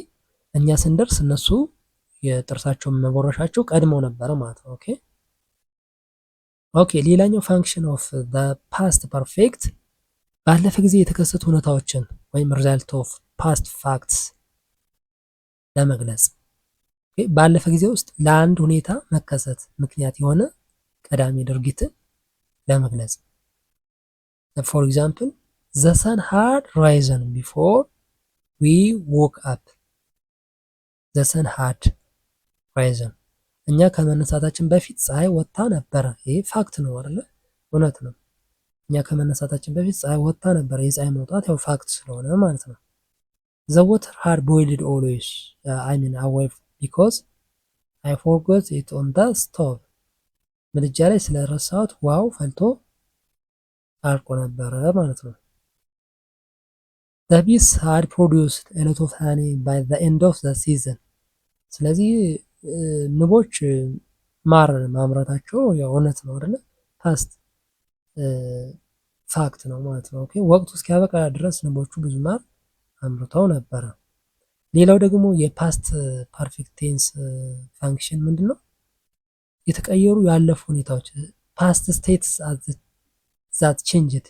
እኛ ስንደርስ እነሱ የጥርሳቸውን መቦረሻቸው ቀድሞ ነበረ ማለት ነው። ኦኬ ሌላኛው ፋንክሽን ኦፍ ፓስት ፐርፌክት ባለፈ ጊዜ የተከሰቱ ሁኔታዎችን ወይም ሪዛልት ኦፍ ፓስት ፋክትስ ለመግለጽ ባለፈ ጊዜ ውስጥ ለአንድ ሁኔታ መከሰት ምክንያት የሆነ ቀዳሚ ድርጊትን ለመግለጽ ፎር ኤግዛምፕል ዘ ሰን ሃድ ራይዘን ቢፎር ዊ ዎክ አፕ። ዘ ሰን ሃድ ራይዘን እኛ ከመነሳታችን በፊት ፀሐይ ወጥታ ነበረ። ይሄ ፋክት ነው አይደለ? እውነት ነው። እኛ ከመነሳታችን በፊት ፀሐይ ወጥታ ነበረ። የፀሐይ መውጣት ያው ፋክት ስለሆነ ማለት ነው። ዘ ወተር ሃድ ቦይልድ ኦልዌይስ አይ ሚን አዌይ ቢኮዝ አይ ፎርጎት ኢት ኦን ደ ስቶቭ። ምድጃ ላይ ስለረሳሁት ውሃው ፈልቶ አልቆ ነበረ ማለት ነው። ዘ ቢስ ሃድ ፕሮዲውስድ ኤ ሎት ኦፍ ሃኒ ባይ ዘ ኤንድ ኦፍ ዘ ሲዝን። ስለዚህ ንቦች ማር ማምረታቸው ያው እውነት ነው አይደለ? ፓስት ፋክት ነው ማለት ነው። ወቅቱ እስኪያበቃ ድረስ ንቦቹ ብዙ ማር አምርተው ነበረ። ሌላው ደግሞ የፓስት ፐርፌክት ቴንስ ፋንክሽን ምንድን ነው? የተቀየሩ ያለፉ ሁኔታዎች ፓስት ስቴትስ ዛት ቼንጅድ፣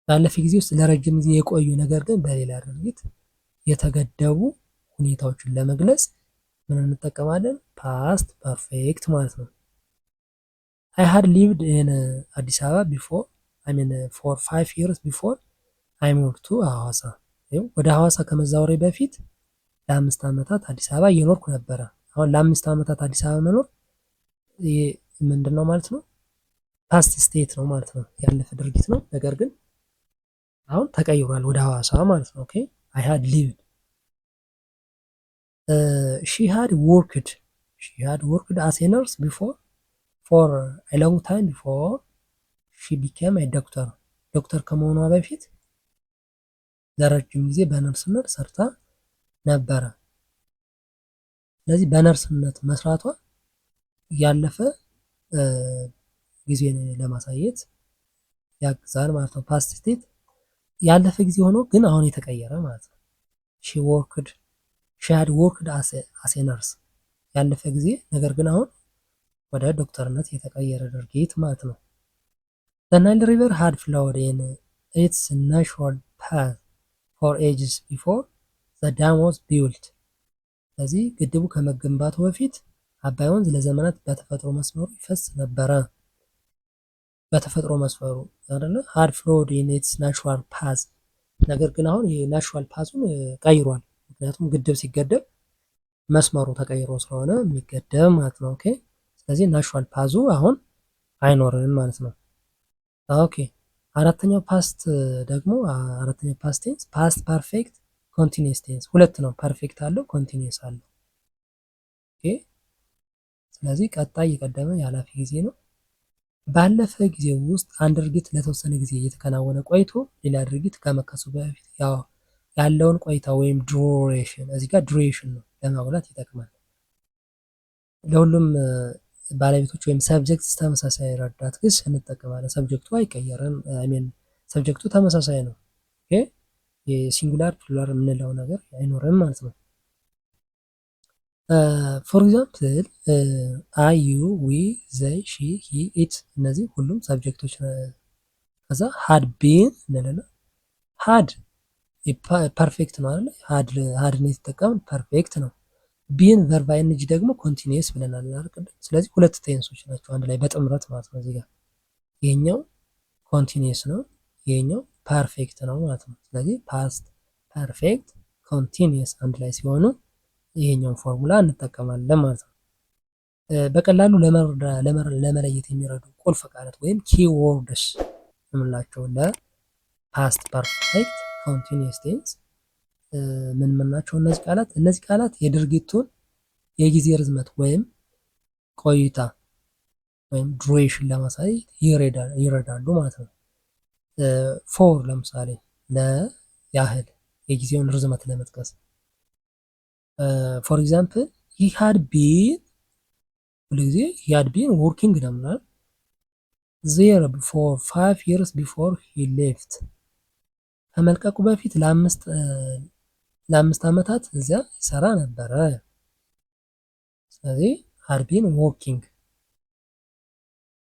ባለፈ ጊዜ ውስጥ ለረጅም ጊዜ የቆዩ ነገር ግን በሌላ ድርጊት የተገደቡ ሁኔታዎችን ለመግለጽ ምን እንጠቀማለን? ፓስት ፐርፌክት ማለት ነው። አይ ሃድ ሊቭድ ኢን አዲስ አበባ ቢፎር አይ ሚን ፎር 5 years ቢፎር አይ ሙቭድ ቱ ሐዋሳ። ወደ ሐዋሳ ከመዛወሬ በፊት ለ5 ዓመታት አዲስ አበባ እየኖርኩ ነበረ። አሁን ለ5 ዓመታት አዲስ አበባ መኖር ምንድን ነው ማለት ነው? ፓስት ስቴት ነው ማለት ነው። ያለፈ ድርጊት ነው፣ ነገር ግን አሁን ተቀይሯል ወደ ሐዋሳ ማለት ነው። አይ ሃድ ሊቭድ she had worked as a nurse before for a long time before she became a doctor. ዶክተር ከመሆኗ በፊት ለረጅም ጊዜ በነርስነት ሰርታ ነበረ። ስለዚህ በነርስነት መስራቷ ያለፈ ጊዜን ለማሳየት ያግዛል ማለት ነው። ፓስት ስቴት ያለፈ ጊዜ ሆኖ ግን አሁን የተቀየረ ማለት ነው። she had worked as a nurse ያለፈ ጊዜ ነገር ግን አሁን ወደ ዶክተርነት የተቀየረ ድርጊት ማለት ነው። the Nile river had flowed in its natural path for ages before the dam was built. ስለዚህ ግድቡ ከመገንባቱ በፊት አባይ ወንዝ ለዘመናት በተፈጥሮ መስመሩ ይፈስ ነበረ። በተፈጥሮ መስመሩ አይደለ? had flowed in its natural path ነገር ግን አሁን የናቹራል ፓዙን ቀይሯል። ምክንያቱም ግድብ ሲገደብ መስመሩ ተቀይሮ ስለሆነ የሚገደብ ማለት ነው። ስለዚህ ናቹራል ፓዙ አሁን አይኖርም ማለት ነው። አራተኛው ፓስት ደግሞ አራተኛው ፓስት ቴንስ ፓስት ፐርፌክት ኮንቲኒየስ ቴንስ ሁለት ነው። ፐርፌክት አለው፣ ኮንቲኒየስ አለው። ስለዚህ ቀጣይ የቀደመ የኃላፊ ጊዜ ነው። ባለፈ ጊዜ ውስጥ አንድ ድርጊት ለተወሰነ ጊዜ እየተከናወነ ቆይቶ ሌላ ድርጊት ከመከሰቱ በፊት ያለውን ቆይታ ወይም ዱሬሽን፣ እዚህ ጋር ዱሬሽን ነው ለማጉላት ይጠቅማል። ለሁሉም ባለቤቶች ወይም ሰብጀክት ተመሳሳይ ረዳት ግስ እንጠቀማለን። ሰብጀክቱ አይቀየርም። ሰብጀክቱ ተመሳሳይ ነው። የሲንጉላር ፕሉራል የምንለው ነገር አይኖርም ማለት ነው። ፎር ኤግዛምፕል አይ፣ ዩ፣ ዊ፣ ዘይ፣ ሺ፣ ሂ፣ ኢት እነዚህ ሁሉም ሰብጀክቶች። ከዛ ሃድ ቢን እንልና ሃድ ፐርፌክት ነው አይደል? ሃድን የተጠቀምን ፐርፌክት ነው። ቢን ቨርብ አይንጂ ደግሞ ኮንቲኒየስ ብለናል አይደል? ስለዚህ ሁለት ቴንሶች ናቸው አንድ ላይ በጥምረት ማለት ነው። እዚህ ጋር ይሄኛው ኮንቲኒየስ ነው፣ ይሄኛው ፐርፌክት ነው ማለት ነው። ስለዚህ ፓስት ፐርፌክት ኮንቲኒየስ አንድ ላይ ሲሆኑ ይሄኛውን ፎርሙላ እንጠቀማለን ማለት ነው። በቀላሉ ለመለየት የሚረዱ ቁልፍ ቃላት ወይም ኪወርድስ የምንላቸው ለፓስት ፐርፌክት ኮንቲኒየስ ቴንስ ምን ናቸው እነዚህ ቃላት? እነዚህ ቃላት የድርጊቱን የጊዜ ርዝመት ወይም ቆይታ ወይም ዱሬሽን ለማሳየት ይረዳሉ ማለት ነው። ፎር ለምሳሌ ያህል የጊዜውን ርዝመት ለመጥቀስ ፎር ኤግዛምፕል ሂ ሃድ ቢን ሁሉ ጊዜ ሂ ሃድ ቢን ወርኪንግ ነው ምናል ዜር ፎር 5 years before he left ከመልቀቁ በፊት ለአምስት ዓመታት እዚያ ይሰራ ነበረ። ስለዚህ ሃድ ቢን ወርኪንግ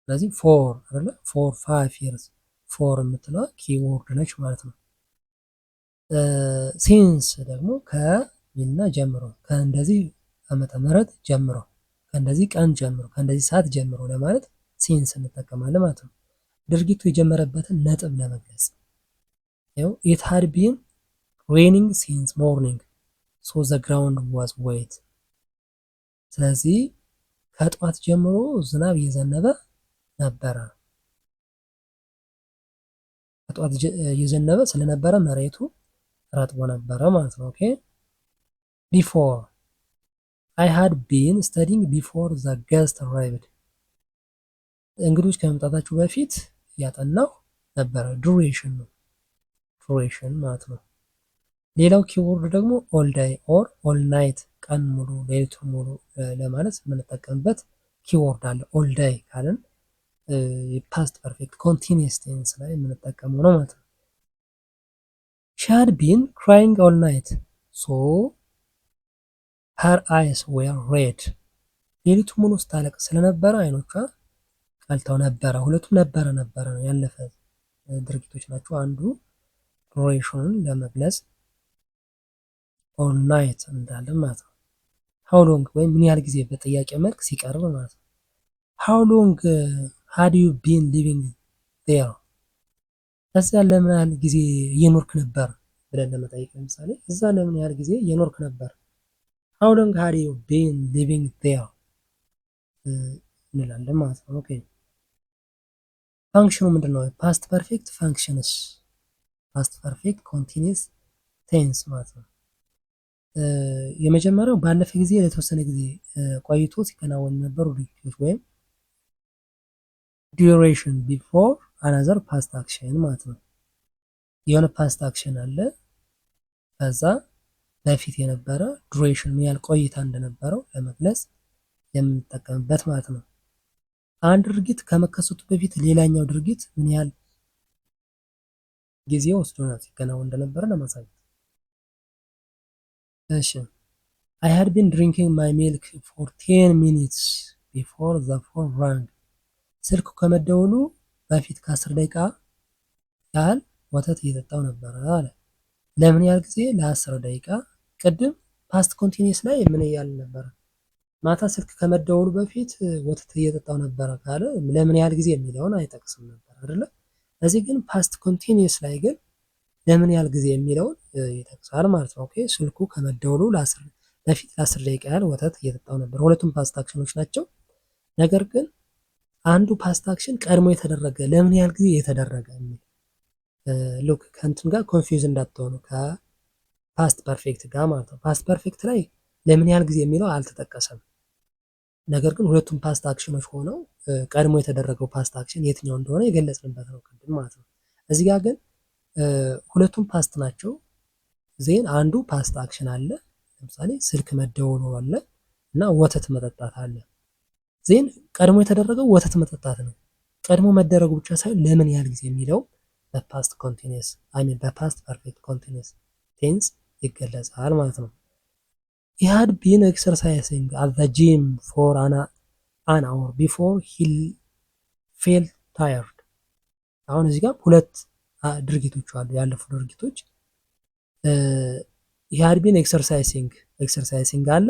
ስለዚህ ፎር አይደለ ፎር 5 years ፎር የምትለው ኪወርድ ነች ማለት ነው። ሲንስ ደግሞ ከሚልና ጀምሮ ከእንደዚህ ዓመተ ምህረት ጀምሮ ከእንደዚህ ቀን ጀምሮ ከእንደዚህ ሰዓት ጀምሮ ለማለት ሲንስ እንጠቀማለን ማለት ነው። ድርጊቱ የጀመረበትን ነጥብ ለመግለጽ ያው it had been raining since morning so the ground was wet ስለዚህ ከጧት ጀምሮ ዝናብ እየዘነበ ነበረ። ከጧት እየዘነበ ስለነበረ መሬቱ ረጥቦ ነበረ ማለት ነው። ኦኬ before I had been studying before the guest arrived እንግዶች ከመምጣታቸው በፊት ያጠናው ነበረ። ዱሬሽን ነው ዱሬሽን ማለት ነው። ሌላው ኪወርድ ደግሞ ኦል ዳይ ኦር ኦል ናይት ቀን ሙሉ ሌሊቱ ሙሉ ለማለት የምንጠቀምበት ኪወርድ አለ። ኦል ዳይ ካልን ፓስት ፐርፌክት ኮንቲኒየስ ቴንስ ላይ የምንጠቀመው ነው ማለት ነው። she had been crying all night so her eyes were red ሌሊቱ ሙሉ ስታለቅስ ስለነበረ አይኖቿ ቀልተው ነበረ። ሁለቱም ነበረ ነው ያለፈ ድርጊቶች ናቸው። አንዱ ዱሬሽኑን ለመግለጽ ኦል ናይት እንዳለን ማለት ነው። ሃው ሎንግ ወይም ምን ያህል ጊዜ በጥያቄ መልክ ሲቀርብ ማለት ነው። ሃው ሎንግ had you been living there እዛ ለምን ያህል ጊዜ እየኖርክ ነበር ብለን ለመጠየቅ ለምሳሌ እዛ ለምን ያህል ጊዜ እየኖርክ ነበር how long had you been living there እንላለን ማለት ነው። ኦኬ ፋንክሽኑ ምንድነው? ፓስት ፐርፌክት ፋንክሽንስ ፓስት ፐርፌክት ኮንቲኒየስ ቴንስ ማለት ነው። የመጀመሪያው ባለፈ ጊዜ ለተወሰነ ጊዜ ቆይቶ ሲከናወን ነበሩ ድርጊቶች ወይም ዱሬሽን ቢፎር አናዘር ፓስት አክሽን ማለት ነው። የሆነ ፓስት አክሽን አለ ከዛ በፊት የነበረ ዱሬሽን ምን ያህል ቆይታ እንደነበረው ለመግለጽ የምንጠቀምበት ማለት ነው። አንድ ድርጊት ከመከሰቱ በፊት ሌላኛው ድርጊት ምን ያህል ጊዜ ወስዶናል ሲከናወን እንደነበረ ለማሳየት። እሺ I had been drinking my milk for 10 minutes before the phone rang ስልኩ ከመደወሉ በፊት ከ10 ደቂቃ ያህል ወተት እየጠጣው ነበር አለ። ለምን ያህል ጊዜ? ለ10 ደቂቃ። ቅድም ፓስት ኮንቲኒየስ ላይ ምን እያልን ነበር? ማታ ስልክ ከመደወሉ በፊት ወተት እየጠጣው ነበር ካለ ለምን ያህል ጊዜ የሚለውን አይጠቅስም ነበር አይደለ? እዚህ ግን ፓስት ኮንቲኒየስ ላይ ግን ለምን ያህል ጊዜ የሚለውን ይጠቅሳል ማለት ነው። ኦኬ ስልኩ ከመደወሉ በፊት ለ10 ደቂቃ ያህል ወተት እየጠጣው ነበር። ሁለቱም ፓስት አክሽኖች ናቸው። ነገር ግን አንዱ ፓስት አክሽን ቀድሞ የተደረገ ለምን ያህል ጊዜ የተደረገ የሚል ሉክ ከእንትን ጋር ኮንፊውዝ እንዳትሆኑ ከፓስት ፐርፌክት ጋር ማለት ነው። ፓስት ፐርፌክት ላይ ለምን ያህል ጊዜ የሚለው አልተጠቀሰም። ነገር ግን ሁለቱም ፓስት አክሽኖች ሆነው ቀድሞ የተደረገው ፓስት አክሽን የትኛው እንደሆነ የገለጽንበት ነው ቅድም ማለት ነው። እዚህ ጋር ግን ሁለቱም ፓስት ናቸው። ዜን አንዱ ፓስት አክሽን አለ፣ ለምሳሌ ስልክ መደወሉ አለ እና ወተት መጠጣት አለ። ዜን ቀድሞ የተደረገው ወተት መጠጣት ነው። ቀድሞ መደረጉ ብቻ ሳይሆን ለምን ያህል ጊዜ የሚለው በፓስት ኮንቲኒየስ በፓስት ፐርፌክት ኮንቲኒየስ ቴንስ ይገለጻል ማለት ነው። he had been exercising at the gym for an hour before he felt tired አሁን እዚህ ጋር ሁለት ድርጊቶች አሉ ያለፉ ድርጊቶች። he had been exercising አለ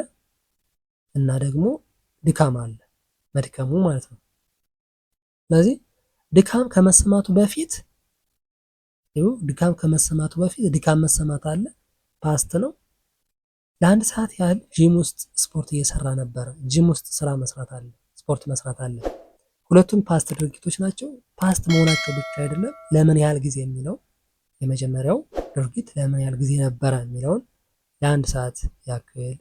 እና ደግሞ ድካም አለ መድከሙ ማለት ነው። ስለዚህ ድካም ከመሰማቱ በፊት ድካም መሰማት አለ ፓስት ነው። ለአንድ ሰዓት ያህል ጂም ውስጥ ስፖርት እየሰራ ነበረ። ጂም ውስጥ ስራ መስራት አለ፣ ስፖርት መስራት አለ። ሁለቱም ፓስት ድርጊቶች ናቸው። ፓስት መሆናቸው ብቻ አይደለም ለምን ያህል ጊዜ የሚለው የመጀመሪያው ድርጊት ለምን ያህል ጊዜ ነበረ የሚለውን ለአንድ ሰዓት ያክል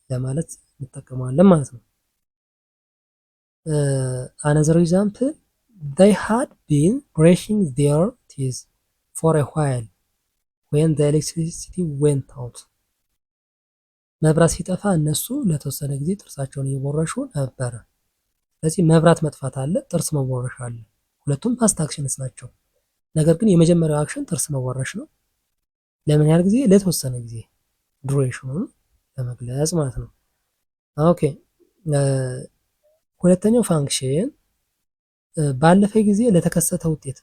ለማለት እንጠቀመዋለን ማለት ነው። another example, they had been brushing their teeth for a while when the electricity went out. መብራት ሲጠፋ እነሱ ለተወሰነ ጊዜ ጥርሳቸውን እየቦረሹ ነበረ። ስለዚህ መብራት መጥፋት አለ፣ ጥርስ መቦረሽ አለ። ሁለቱም ፓስት አክሽንስ ናቸው። ነገር ግን የመጀመሪያው አክሽን ጥርስ መቦረሽ ነው። ለምን ያህል ጊዜ? ለተወሰነ ጊዜ፣ ዱሬሽኑን ለመግለጽ ማለት ነው። ኦኬ ሁለተኛው ፋንክሽን ባለፈ ጊዜ ለተከሰተ ውጤት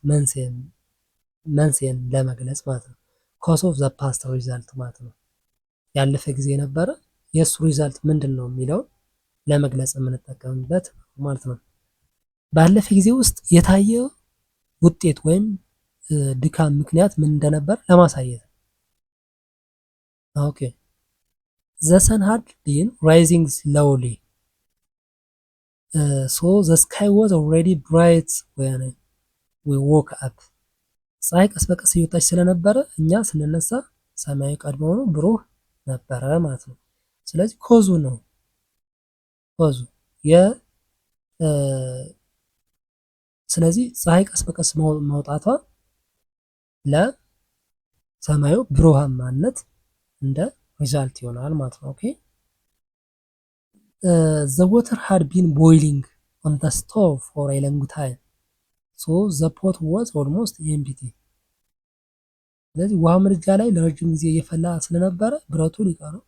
መንስኤን ለመግለጽ ማለት ነው። ኮዝ ኦፍ ዘ ፓስት ሪዛልት ማለት ነው። ያለፈ ጊዜ ነበረ፣ የእሱ ሪዛልት ምንድን ነው የሚለውን ለመግለጽ የምንጠቀምበት ማለት ነው። ባለፈ ጊዜ ውስጥ የታየ ውጤት ወይም ድካም ምክንያት ምን እንደነበር ለማሳየት። ኦኬ ዘ ሰን ሃድ ቢን ራይዚንግ ስሎውሊ ሶ ዘ ስካይ ዋዝ ኦልሬዲ ብራይት ዌን ዊ ዎክ አፕ። ፀሐይ ቀስ በቀስ እየወጣች ስለነበረ እኛ ስንነሳ ሰማዩ ቀድሞውኑ ብሩህ ነበረ ማለት ነው። ስለዚህ ኮዙ ነው ኮዙ ስለዚህ ፀሐይ ቀስ በቀስ መውጣቷ ለሰማዩ ብሩሃማነት እንደ ሪዛልት ይሆናል ማለት ነው። ኦኬ the water had been boiling on the stove for a long time so the pot was almost empty. ስለዚህ ውሃ ምድጃ ላይ ለረጅም ጊዜ እየፈላ ስለነበረ ብረቱ ሊቀረው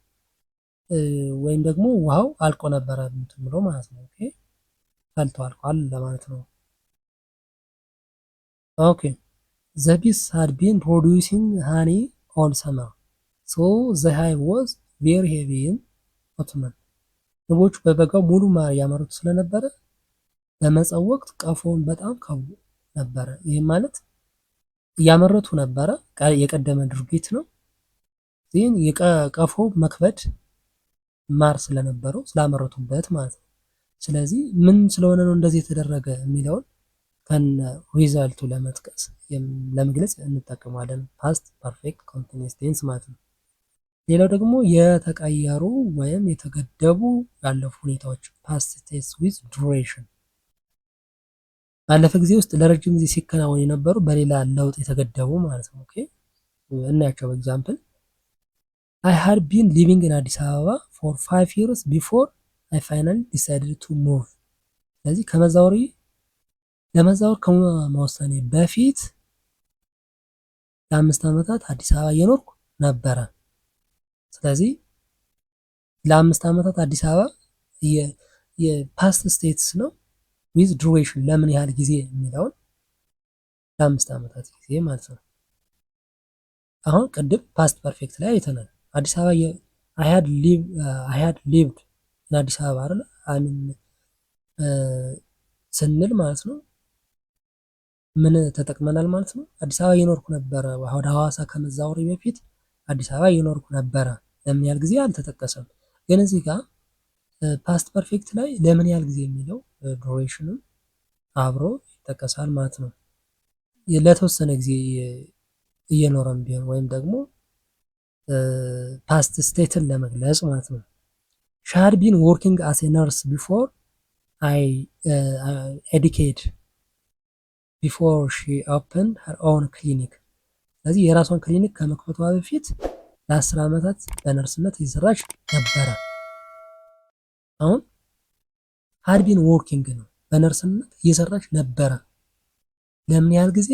ወይም ደግሞ ውሃው አልቆ ነበረ እንትን ብሎ ማለት ነው። ኦኬ ፈልቶ አልቋል ለማለት ነው። ኦኬ the bees had been producing honey all summer so the hive was very heavy in autumn. ንቦቹ በበጋው ሙሉ ማር ያመርቱ ስለነበረ በመጸው ወቅት ቀፎውን በጣም ከቡ ነበረ። ይህም ማለት እያመረቱ ነበረ፣ የቀደመ ድርጊት ነው። ግን የቀፎ መክበድ ማር ስለነበረው ስላመረቱበት ማለት ነው። ስለዚህ ምን ስለሆነ ነው እንደዚህ የተደረገ የሚለውን ከነ ሪዛልቱ ለመጥቀስ ለመግለጽ እንጠቀማለን። ፓስት ፐርፌክት ኮንቲኒየስ ቴንስ ማለት ነው። ሌላው ደግሞ የተቀየሩ ወይም የተገደቡ ያለፉ ሁኔታዎች ፓስት ቴንስ ዊዝ ዱሬሽን። ባለፈ ጊዜ ውስጥ ለረጅም ጊዜ ሲከናወኑ የነበሩ በሌላ ለውጥ የተገደቡ ማለት ነው። ኦኬ እናያቸው። ኤግዛምፕል I had been living in አዲስ አበባ for 5 years before I finally decided to move። ስለዚህ ለመዛወር ከመወሰኔ በፊት ለ5 ዓመታት አዲስ አበባ እየኖርኩ ነበረ። ስለዚህ ለ5 ዓመታት አዲስ አበባ የፓስት ስቴትስ ነው ዊዝ ዱሬሽን ለምን ያህል ጊዜ የሚለውን ለ5 ዓመታት ጊዜ ማለት ነው። አሁን ቅድም ፓስት ፐርፌክት ላይ አይተናል። አዲስ አበባ I had lived in አዲስ አበባ አይደል ስንል ማለት ነው ምን ተጠቅመናል ማለት ነው። አዲስ አበባ እየኖርኩ ነበረ። ወደ ሐዋሳ ከመዛወሬ በፊት አዲስ አበባ እየኖርኩ ነበረ። ለምን ያህል ጊዜ አልተጠቀሰም። ግን እዚህ ጋር ፓስት ፐርፌክት ላይ ለምን ያህል ጊዜ የሚለው ዱሬሽንም አብሮ ይጠቀሳል ማለት ነው። ለተወሰነ ጊዜ እየኖረም ቢሆን ወይም ደግሞ ፓስት ስቴትን ለመግለጽ ማለት ነው። she had been working as a nurse before before she opened her own clinic። ስለዚህ የራሷን ክሊኒክ ከመክፈቷ በፊት ለ10 ዓመታት በነርስነት እየሰራች ነበረ። አሁን had been working ነው፣ በነርስነት እየሰራች ነበረ። ለምን ያህል ጊዜ?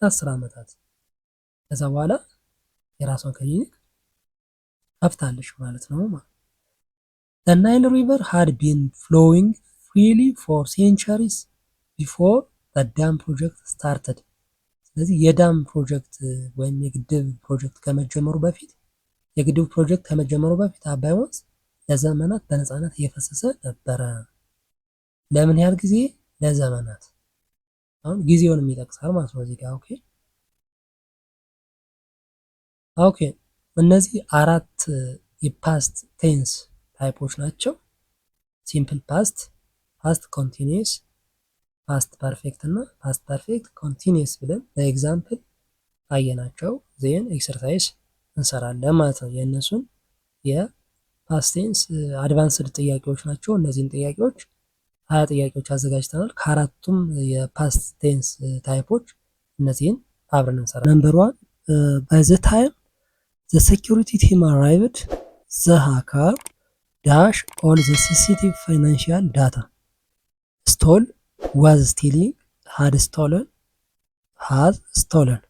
ለ10 ዓመታት። ከዛ በኋላ የራሷን ክሊኒክ ከፍታለች ማለት ነው። The Nile River had been flowing freely for centuries before the dam project started። ስለዚህ የዳም ፕሮጀክት ወይም የግድብ ፕሮጀክት ከመጀመሩ በፊት አባይ ወንዝ ለዘመናት በነፃነት እየፈሰሰ ነበረ። ለምን ያህል ጊዜ? ለዘመናት። አሁን ጊዜውንም ይጠቅሳል ማለት ነው እዚህ ጋር። ኦኬ እነዚህ 4 የፓስት ቴንስ ታይፖች ናቸው። ሲምፕል ፓስት፣ ፓስት ኮንቲኒየስ፣ ፓስት ፐርፌክት እና ፓስት ፐርፌክት ኮንቲኒየስ ብለን ለኤግዛምፕል አየናቸው። ዜን ኤክሰርሳይዝ እንሰራለን ማለት ነው። የእነሱን የፓስት ቴንስ አድቫንስድ ጥያቄዎች ናቸው። እነዚህን ጥያቄዎች 20 ጥያቄዎች አዘጋጅተናል። ከአራቱም የፓስት ቴንስ ታይፖች እነዚህን አብረን እንሰራ። ነምበር ዋን ባይ ዘ ታይም ዘ ሴኪሪቲ ቲም አራይቭድ ዘ ሃከር ዳሽ ኦል ዘ ሴንሲቲቭ ፋይናንሺያል ዳታ ስቶል ዋዝ ስቲሊንግ ሃድ ስቶለን ሃዝ ስቶለን።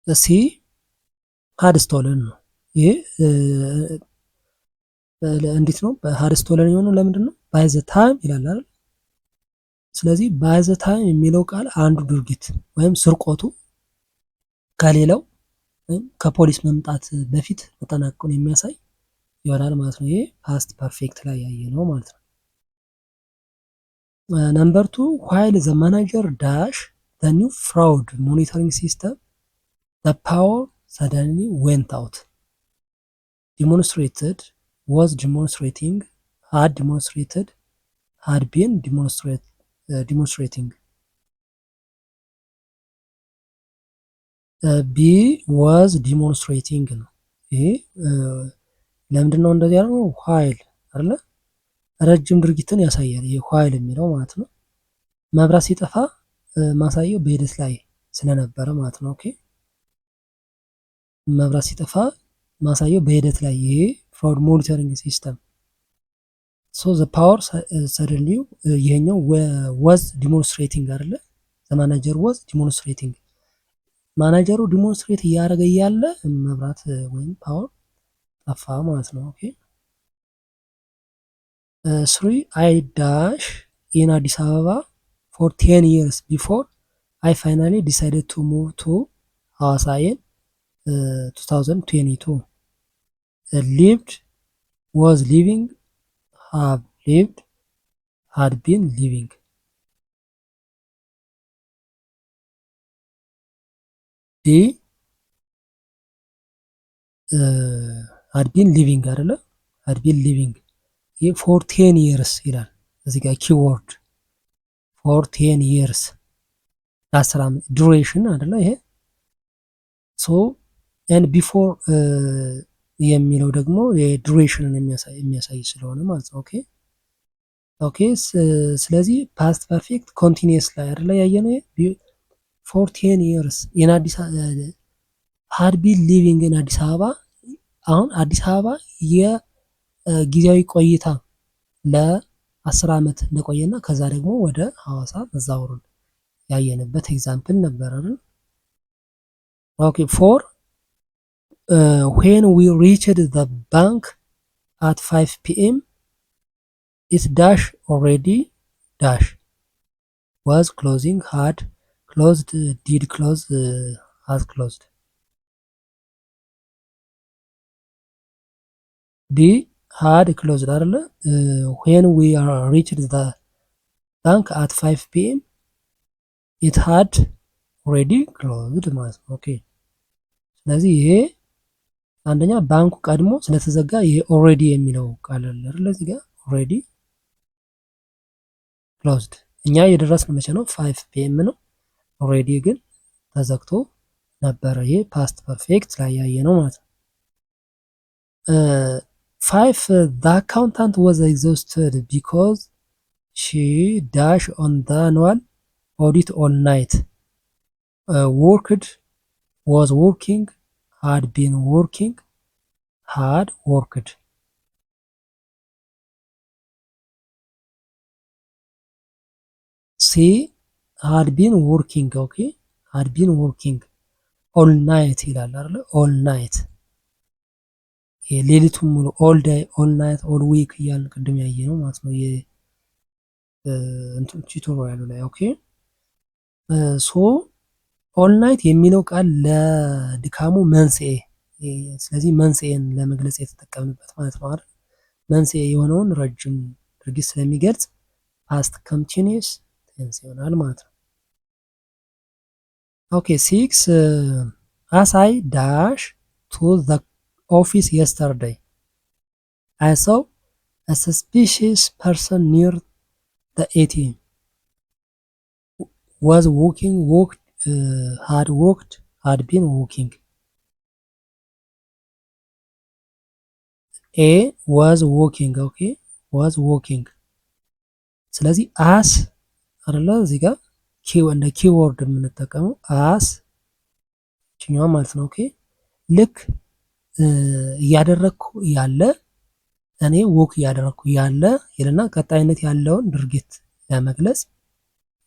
ሲ ሃድ ስቶለን ነው። ይሄ እንዴት ነው ሃድ ስቶለን የሆነው? ለምንድን ነው? ባይ ዘ ታይም ይላል አይደል? ስለዚህ ባይ ዘ ታይም የሚለው ቃል አንዱ ድርጊት ወይም ስርቆቱ ከሌላው ወይም ከፖሊስ መምጣት በፊት መጠናቀቁን የሚያሳይ ይሆናል ማለት ነው። ይሄ ፓስት ፐርፌክት ላይ ያየ ነው ማለት ነው። ነምበር ቱ ዋይል ዘ ማናጀር ዳሽ ዘ ኒው ፍራውድ ሞኒተሪንግ ሲስተም ዘ ፓወር ሰደንሊ ዌንት አውት ዲሞንስትሬትድ was demonstrating had demonstrated had been demonstrating ቢ was demonstrating ነው። ይሄ ለምንድን ነው እንደዚህ ያለው? while አይደለ? ረጅም ድርጊትን ያሳያል ይሄ while የሚለው ማለት ነው። መብራት ሲጠፋ ማሳየው በሂደት ላይ ስለነበረ ማለት ነው። ኦኬ መብራት ሲጠፋ ማሳየው በሂደት ላይ ይሄ ፍራውድ ሞኒተሪንግ ሲስተም ሶ ዘ ፓወር ሰደንሊ ይሄኛው ወዝ ዲሞንስትሬቲንግ አይደለ? ዘ ማናጀር ወዝ ዲሞንስትሬቲንግ ማናጀሩ ዲሞንስትሬት እያደረገ እያለ መብራት ወይም ፓወር ጠፋ ማለት ነው። ኦኬ ስሪ አይ ዳሽ ኢን አዲስ አበባ ፎር 10 years ቢፎር አይ ፋይናሊ ዲሳይደድ ቱ ሙቭ ቱ ሐዋሳ ኢን 2022 lived was living have lived had been living ዲ had been living አይደለ? had been living ይሄ for 10 years ይላል እዚህ ጋር ኪወርድ for 10 years ለ10 ዓመት ዱሬሽን አይደለ? ይሄ ሶ and before የሚለው ደግሞ የዱሬሽንን የሚያሳይ ስለሆነ ማለት ነው። ኦኬ ኦኬ ስለዚህ ፓስት ፐርፌክት ኮንቲኒየስ ላይ አይደለ ያየነው ፎር 10 years ኢን አዲስ had been living in አዲስ አበባ። አሁን አዲስ አበባ የጊዜያዊ ቆይታ ለ10 ዓመት እንደቆየና ከዛ ደግሞ ወደ ሐዋሳ መዛወሩን ያየንበት ኤግዛምፕል ነበር አይደል? ኦኬ ፎር when we reached the bank at 5 p.m. it dash already dash was closing had closed did close has closed d had closed አይደለ? when we reached the bank at 5 p.m. it had already closed ማለት ነው። ኦኬ ስለዚህ ይሄ አንደኛ ባንኩ ቀድሞ ስለተዘጋ ይሄ ኦሬዲ የሚለው ቃል አለ አይደል? እዚህ ጋር ኦሬዲ ክሎዝድ እኛ የደረስን መቼ ነው? 5 ፒኤም ነው። ኦሬዲ ግን ተዘግቶ ነበረ። ይሄ ፓስት ፐርፌክት ላይ ያየ ነው ማለት ነው። 5 the accountant was exhausted because she dash on the annual audit all night worked was working had been working had worked C had been working ኦኬ had been working all night ይላል አይደል? all night የሌሊቱን ሙሉ all day all night all week እያልን ቅድም ያየ ነው ማለት ነው። እንትን ቱቶሪያሉ ላይ ኦኬ ሶ ኦል ናይት የሚለው ቃል ለድካሙ መንስኤ፣ ስለዚህ መንስኤን ለመግለጽ የተጠቀምንበት ማለት ነው አይደል? መንስኤ የሆነውን ረጅም ድርጊት ስለሚገልጽ ፓስት ኮንቲኒየስ ቴንስ ይሆናል ማለት ነው። ኦኬ 6 as I dash to the office yesterday I saw a suspicious person near the ATM was walking, walked, had walked, had been walking. ኤ was walking ኦኬ was walking። ስለዚህ አስ አይደለ እዚህ ጋር እንደ ኪወርድ የምንጠቀመው አስ ችኛዋ ማለት ነው። ኦኬ ልክ እያደረግኩ ያለ እኔ ወክ እያደረግኩ ያለ ይልና ቀጣይነት ያለውን ድርጊት ለመግለጽ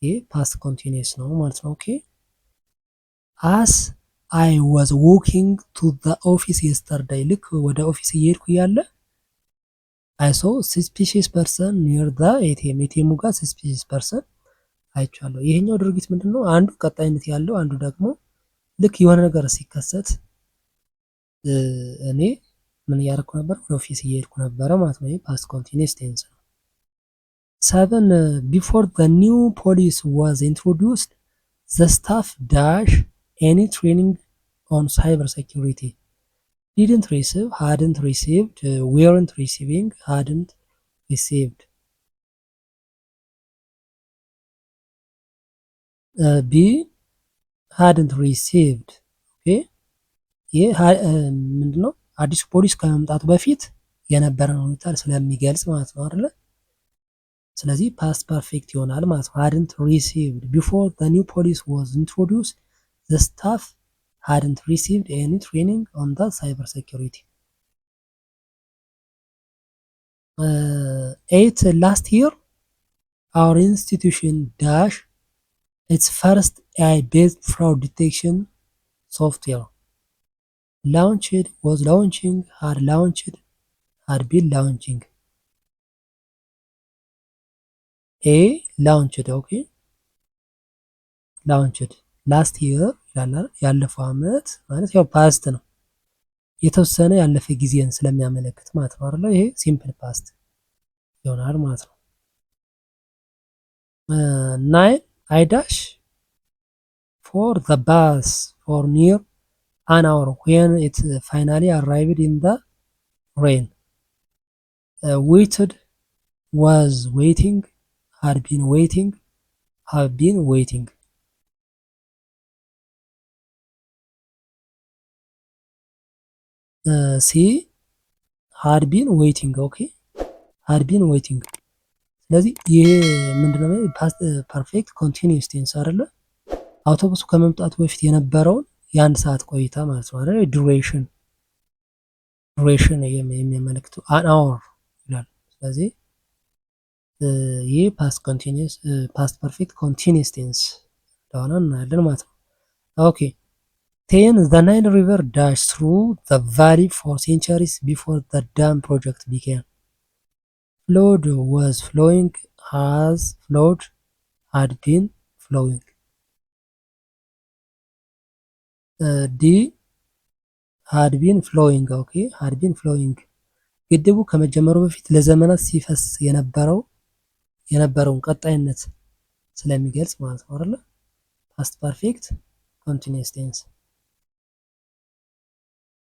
ይሄ ፓስት ኮንቲኒየስ ነው ማለት ነው። ኦኬ አስ አይ ዋዝ ዎኪንግ ቱ ዘ ኦፊስ የስተርዳይ ልክ ወደ ኦፊስ እየሄድኩ እያለ አይ ሶ ሰስፒሺየስ ፐርሰን ኒር ዘ ኤቲኤም ኤቲኤሙ ጋር ሰስፒሺየስ ፐርሰን አይቻለሁ። ይሄኛው ድርጊት ምንድን ነው? አንዱ ቀጣይነት ያለው አንዱ ደግሞ ልክ የሆነ ነገር ሲከሰት እኔ ምን እያደረኩ ነበር? ወደ ኦፊስ እየሄድኩ ነበረ ማለት ነው። ይሄ ፓስት ኮንቲኒየስ ቴንስ ነው። 7 ቢፎር ዘ ኒው ፖሊስ ዋዝ ኢንትሮዲውስድ ዘ ስታፍ ዳሽ ኤኒ ትሬኒንግ ኦን ሳይበር ሴኩሪቲ ዲድንት ሪሲቭ ሃድንት ሪሲቭድ ዌርንት ሪሲቪንግ ሃድንት ሪሲቭድ ቢ ሃድንት ሪሲቭድ ኦኬ ይሄ ምንድነው? አዲሱ ፖሊስ ከመምጣቱ በፊት የነበረን ሁኔታ ስለሚገልጽ ማለት ነው አይደለ? ስለዚህ ፓስት ፐርፌክት ይሆናል ማለት ነው። hadn't received before the new police was introduced the staff hadn't received any training on the cyber security. 8 last year our institution dash its first AI-based fraud detection software launched, was launching, had launched, had been launching. A launched ኦኬ launched ላስት ይር ይላል። ያለፈው አመት ማለት ያው ፓስት ነው፣ የተወሰነ ያለፈ ጊዜን ስለሚያመለክት ማለት ነው አይደል? ይሄ ሲምፕል ፓስት ይሆናል ማለት ነው። 9 I dash for the bus for near an hour when it finally arrived in the rain. Waited, was waiting, had been waiting, have been waiting. ሲ had been waiting ኦኬ had been waiting። ስለዚህ ይሄ ምንድነው? ፓስት ፐርፌክት ኮንቲኒዩስ ቴንስ አይደለ? አውቶቡሱ ከመምጣቱ በፊት የነበረውን የአንድ ሰዓት ቆይታ ማለት ነው አይደል? ዱሬሽን የሚያመለክተው አን አወር ይላል። ስለዚህ ይህ ፓስት ኮንቲኒዩስ ፓስት ፐርፌክት ኮንቲኒዩስ ቴንስ እንደሆነ እናያለን ማለት ነው። ኦኬ 10 the Nile River dashed through the valley for centuries before the dam project began. Flowed, was flowing, has flowed, had been flowing. D had been flowing ኦኬ had been flowing ግድቡ ከመጀመሩ በፊት ለዘመናት ሲፈስ የነበረውን ቀጣይነት ስለሚገልጽ ማለት ነው አይደል? ፓስት ፐርፌክት ኮንቲኒዩስ ቴንስ።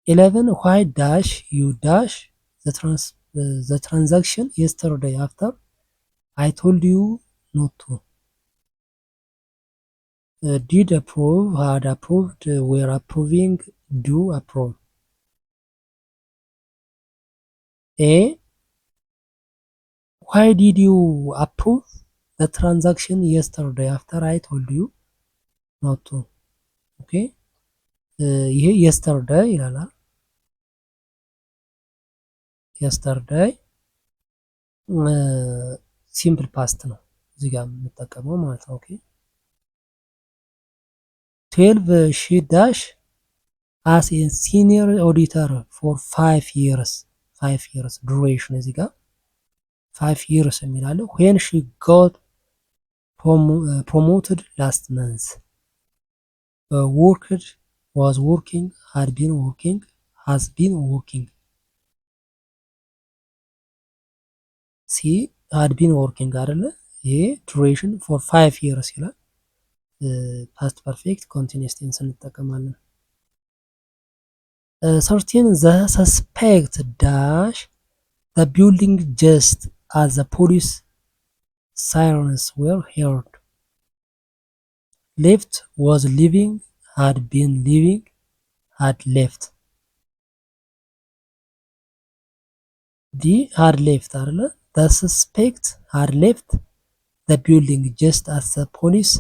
11 why dash you dash the transaction yesterday after I told you not to. Did approve, had approved, were approving, do approve. A why did you approve the transaction yesterday after I told you not to. okay ይሄ yesterday ይላል። yesterday ሲምፕል ፓስት ነው እዚህ ጋር የምንጠቀመው ማለት ነው። ኦኬ 12 she dash as a senior auditor for 5 years duration እዚህ ጋር 5 years የሚላለው when she got promoted last month. Worked, was working, had been working, has been working. ሲ had been working አይደለ? ይሄ duration for 5 years ይላል። ፓስት ፐርፌክት ኮንቲኒዩስ ቴንስ እንጠቀማለን። 13 the suspect dash the building just as the police sirens were heard. ሌፍት was living, had been living, had left። ዲ had left አይደለ? the suspect had left the building just as the police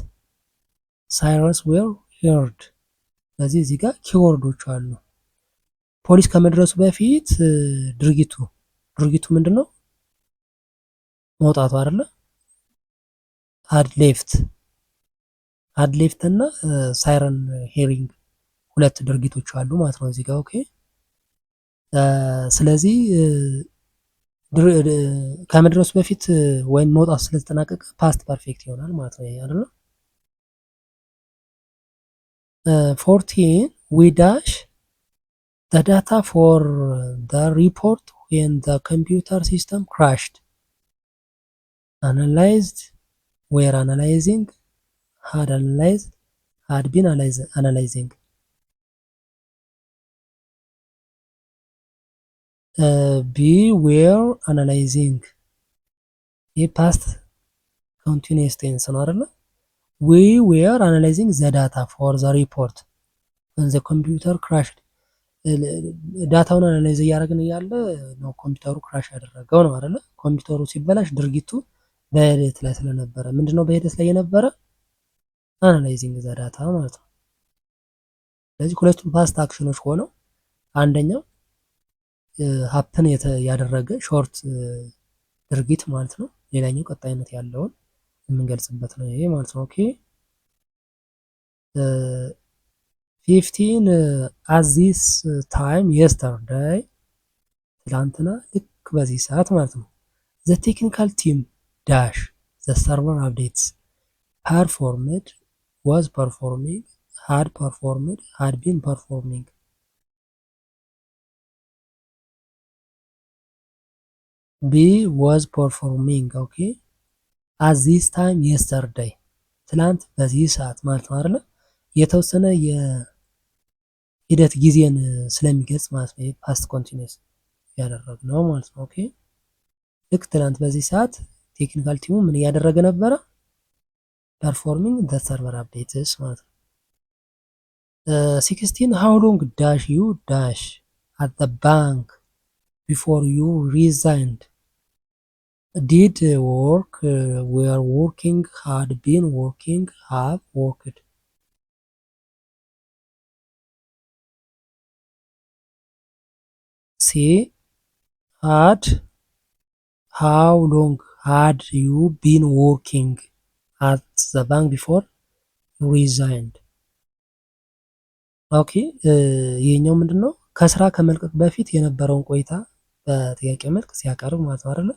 sirens were heard። ስለዚህ እዚህ ጋር ኪወርዶች አሉ። ፖሊስ ከመድረሱ በፊት ድርጊቱ ምንድን ነው? መውጣቱ አይደለ? had left እና ሳይረን ሄሪንግ ሁለት ድርጊቶች አሉ ማለት ነው እዚህ ጋር። ኦኬ ስለዚህ ከመድረሱ በፊት ወይም መውጣት ስለተጠናቀቀ ፓስት ፐርፌክት ይሆናል ማለት ነው አይደል? 14 we dash the data for the report when the computer system crashed. Analyzed, were analyzing, had analyzed, had been analyzing። be were analyzing የፓስት ኮንቲኒየስ ቴንስ ነው አይደል? we were analyzing the data for the report when the computer crashed። ዳታውን አናላይዝ እያደረግን እያለ ነው ኮምፒውተሩ ክራሽ ያደረገው ነው አይደለ? ኮምፒውተሩ ሲበላሽ ድርጊቱ በሂደት ላይ ስለነበረ ምንድነው በሂደት ላይ የነበረ? አናላይዚንግ ዘ ዳታ ማለት ነው። ስለዚህ ሁለቱም ፓስት አክሽኖች ሆነው አንደኛው ሀፕን ያደረገ ሾርት ድርጊት ማለት ነው። ሌላኛው ቀጣይነት ያለውን የምንገልጽበት ነው ይሄ ማለት ነው። ኦኬ 15 at this time yesterday ትላንትና ልክ በዚህ ሰዓት ማለት ነው። the technical team dash the server updates performed, was performing, had performed, had been performing። B was performing okay at this time yesterday ትላንት በዚህ ሰዓት ማለት ነው አይደል? የተወሰነ የሂደት ጊዜን ስለሚገልጽ ማለት ነው ፓስት ኮንቲኒየስ ያደረግነው ማለት ነው። ኦኬ ልክ ትላንት በዚህ ሰዓት ቴክኒካል ቲሙ ምን እያደረገ ነበረ? performing the server updates ማለት ነው። 16 how long dash you dash at the bank before you resigned? did work, were working, had been working, have worked። C had how long had you been working at the bank before you resigned? ኦኬ ይሄኛው ምንድነው? ከስራ ከመልቀቅ በፊት የነበረውን ቆይታ በጥያቄ መልክ ሲያቀርብ ማለት ነው አይደል?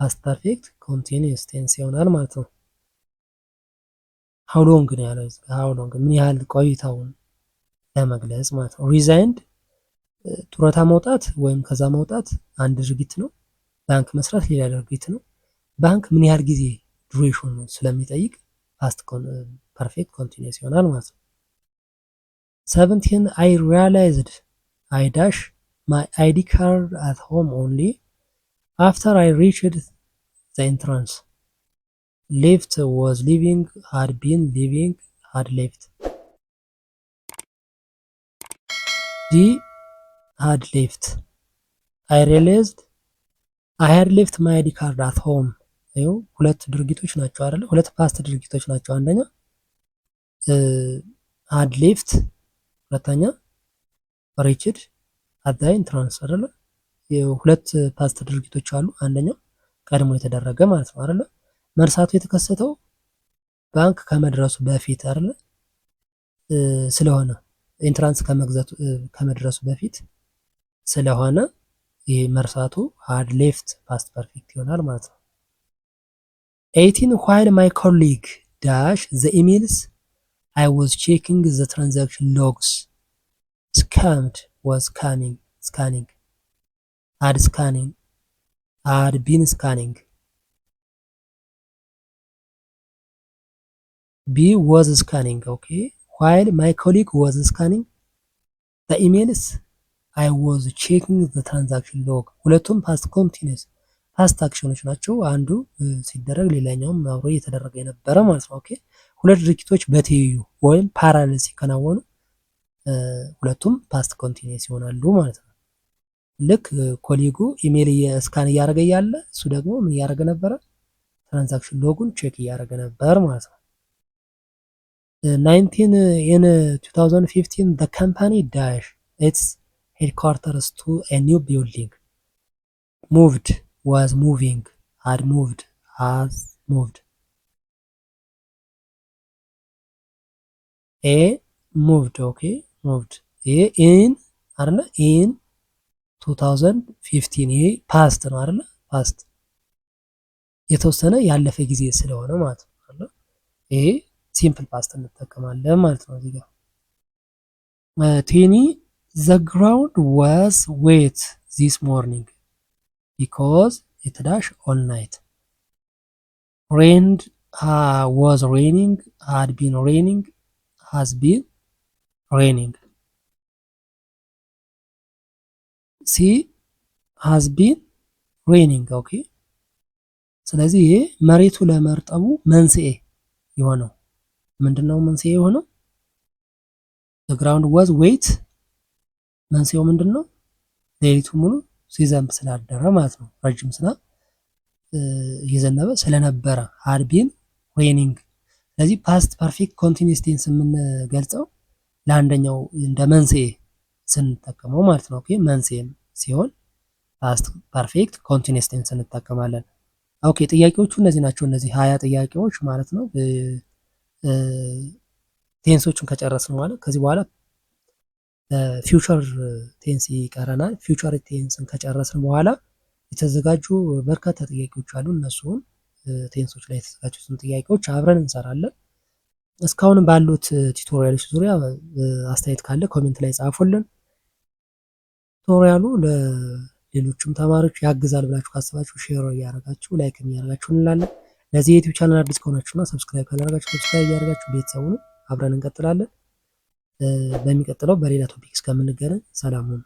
ፓስት ፐርፌክት ኮንቲኒየስ ቴንስ ይሆናል ማለት ነው። how long ነው ያለው how long ምን ያህል ቆይታውን ለመግለጽ ማለት ነው። ሪዛይንድ ጡረታ መውጣት ወይም ከዛ መውጣት አንድ ድርጊት ነው። ባንክ መስራት ሌላ ድርጊት ነው። ባንክ ምን ያህል ጊዜ ዱሬሽን ነው ስለሚጠይቅ ፓስት ፐርፌክት ኮንቲኒየስ ይሆናል ማለት ነው። 17 I realized I dash my ID card at home only after I reached the entrance. Left was leaving, had been leaving, had left. D had left. I realized I had left my ID card at home። ይኸው ሁለት ድርጊቶች ናቸው አይደል? ሁለት ፓስት ድርጊቶች ናቸው። አንደኛ had left፣ ሁለተኛ reached at the entrance አይደል? ሁለት ፓስት ድርጊቶች አሉ። አንደኛው ቀድሞ የተደረገ ማለት ነው አይደል? መርሳቱ የተከሰተው ባንክ ከመድረሱ በፊት አይደል? ስለሆነ ኢንትራንስ ከመድረሱ በፊት ስለሆነ ይሄ መርሳቱ had left ፓስት ፐርፌክት ይሆናል ማለት ነው። 18 while my colleague dash the emails I was checking the transaction logs. Scammed was scanning, had scanning, had been scanning. B was scanning okay while my colleague was scanning the emails I was checking the transaction log። ሁለቱም ፓስት ኮንቲኒየስ ፓስት አክሽኖች ናቸው። አንዱ ሲደረግ ሌላኛውም አብሮ እየተደረገ የነበረ ማለት ነው። ኦኬ ሁለት ድርጊቶች በትይዩ ወይም ፓራሌል ሲከናወኑ ሁለቱም ፓስት ኮንቲኒየስ ይሆናሉ ማለት ነው። ልክ ኮሊጉ ኢሜል ስካን እያደረገ እያለ እሱ ደግሞ ምን እያደረገ ነበረ? ትራንዛክሽን ሎጉን ቼክ እያደረገ ነበር ማለት ነው። 2015 the company dash its headquarters to a new building moved was moving had moved has moved a moved okay moved in አይደለ in 2015 ይሄ ፓስት ነው አይደለ ፓስት የተወሰነ ያለፈ ጊዜ ስለሆነ ማለት ነው። ይሄ ሲምፕል ፓስት እንጠቀማለን ማለት ነው። እዚህ ጋር 20 the ground was wet this morning because it dash all night rained was raining had been raining has been raining ሲ has been raining ኦኬ። ስለዚህ ይሄ መሬቱ ለመርጠቡ መንስኤ የሆነው ምንድነው? መንስኤ የሆነው the ground was wet መንስኤው ምንድነው? ሌሊቱ ሙሉ ሲዘንብ ስላደረ ማለት ነው። ረጅም ዝናብ እየዘነበ ስለነበረ had been raining። ስለዚህ ፓስት ፐርፌክት ኮንቲኒየስ ቴንስ የምንገልጸው ለአንደኛው እንደ መንስኤ ስንጠቀመው ማለት ነው። ኦኬ መንስኤም ሲሆን ፓስት ፐርፌክት ኮንቲኒየስ ቴንስ እንጠቀማለን። ኦኬ ጥያቄዎቹ እነዚህ ናቸው። እነዚህ 20 ጥያቄዎች ማለት ነው። ቴንሶቹን ከጨረስን በኋላ ከዚህ በኋላ ፊውቸር ቴንስ ይቀረናል። ፊውቸር ቴንስን ከጨረስን በኋላ የተዘጋጁ በርካታ ጥያቄዎች አሉ። እነሱን ቴንሶች ላይ የተዘጋጁትን ጥያቄዎች አብረን እንሰራለን። እስካሁን ባሉት ቱቶሪያሎች ዙሪያ አስተያየት ካለ ኮሜንት ላይ ጻፉልን። ቱቶሪያሉ ለሌሎችም ተማሪዎች ያግዛል ብላችሁ ካሰባችሁ ሼር እያደረጋችሁ ላይክ እያደረጋችሁ እንላለን። ለዚህ የዩቲዩብ ቻናል አዲስ ከሆናችሁና ሰብስክራይብ ካላደረጋችሁ ሰብስክራይብ እያደረጋችሁ ቤተሰቡን አብረን እንቀጥላለን። በሚቀጥለው በሌላ ቶፒክ እስከምንገናኝ ሰላም ሁኑ።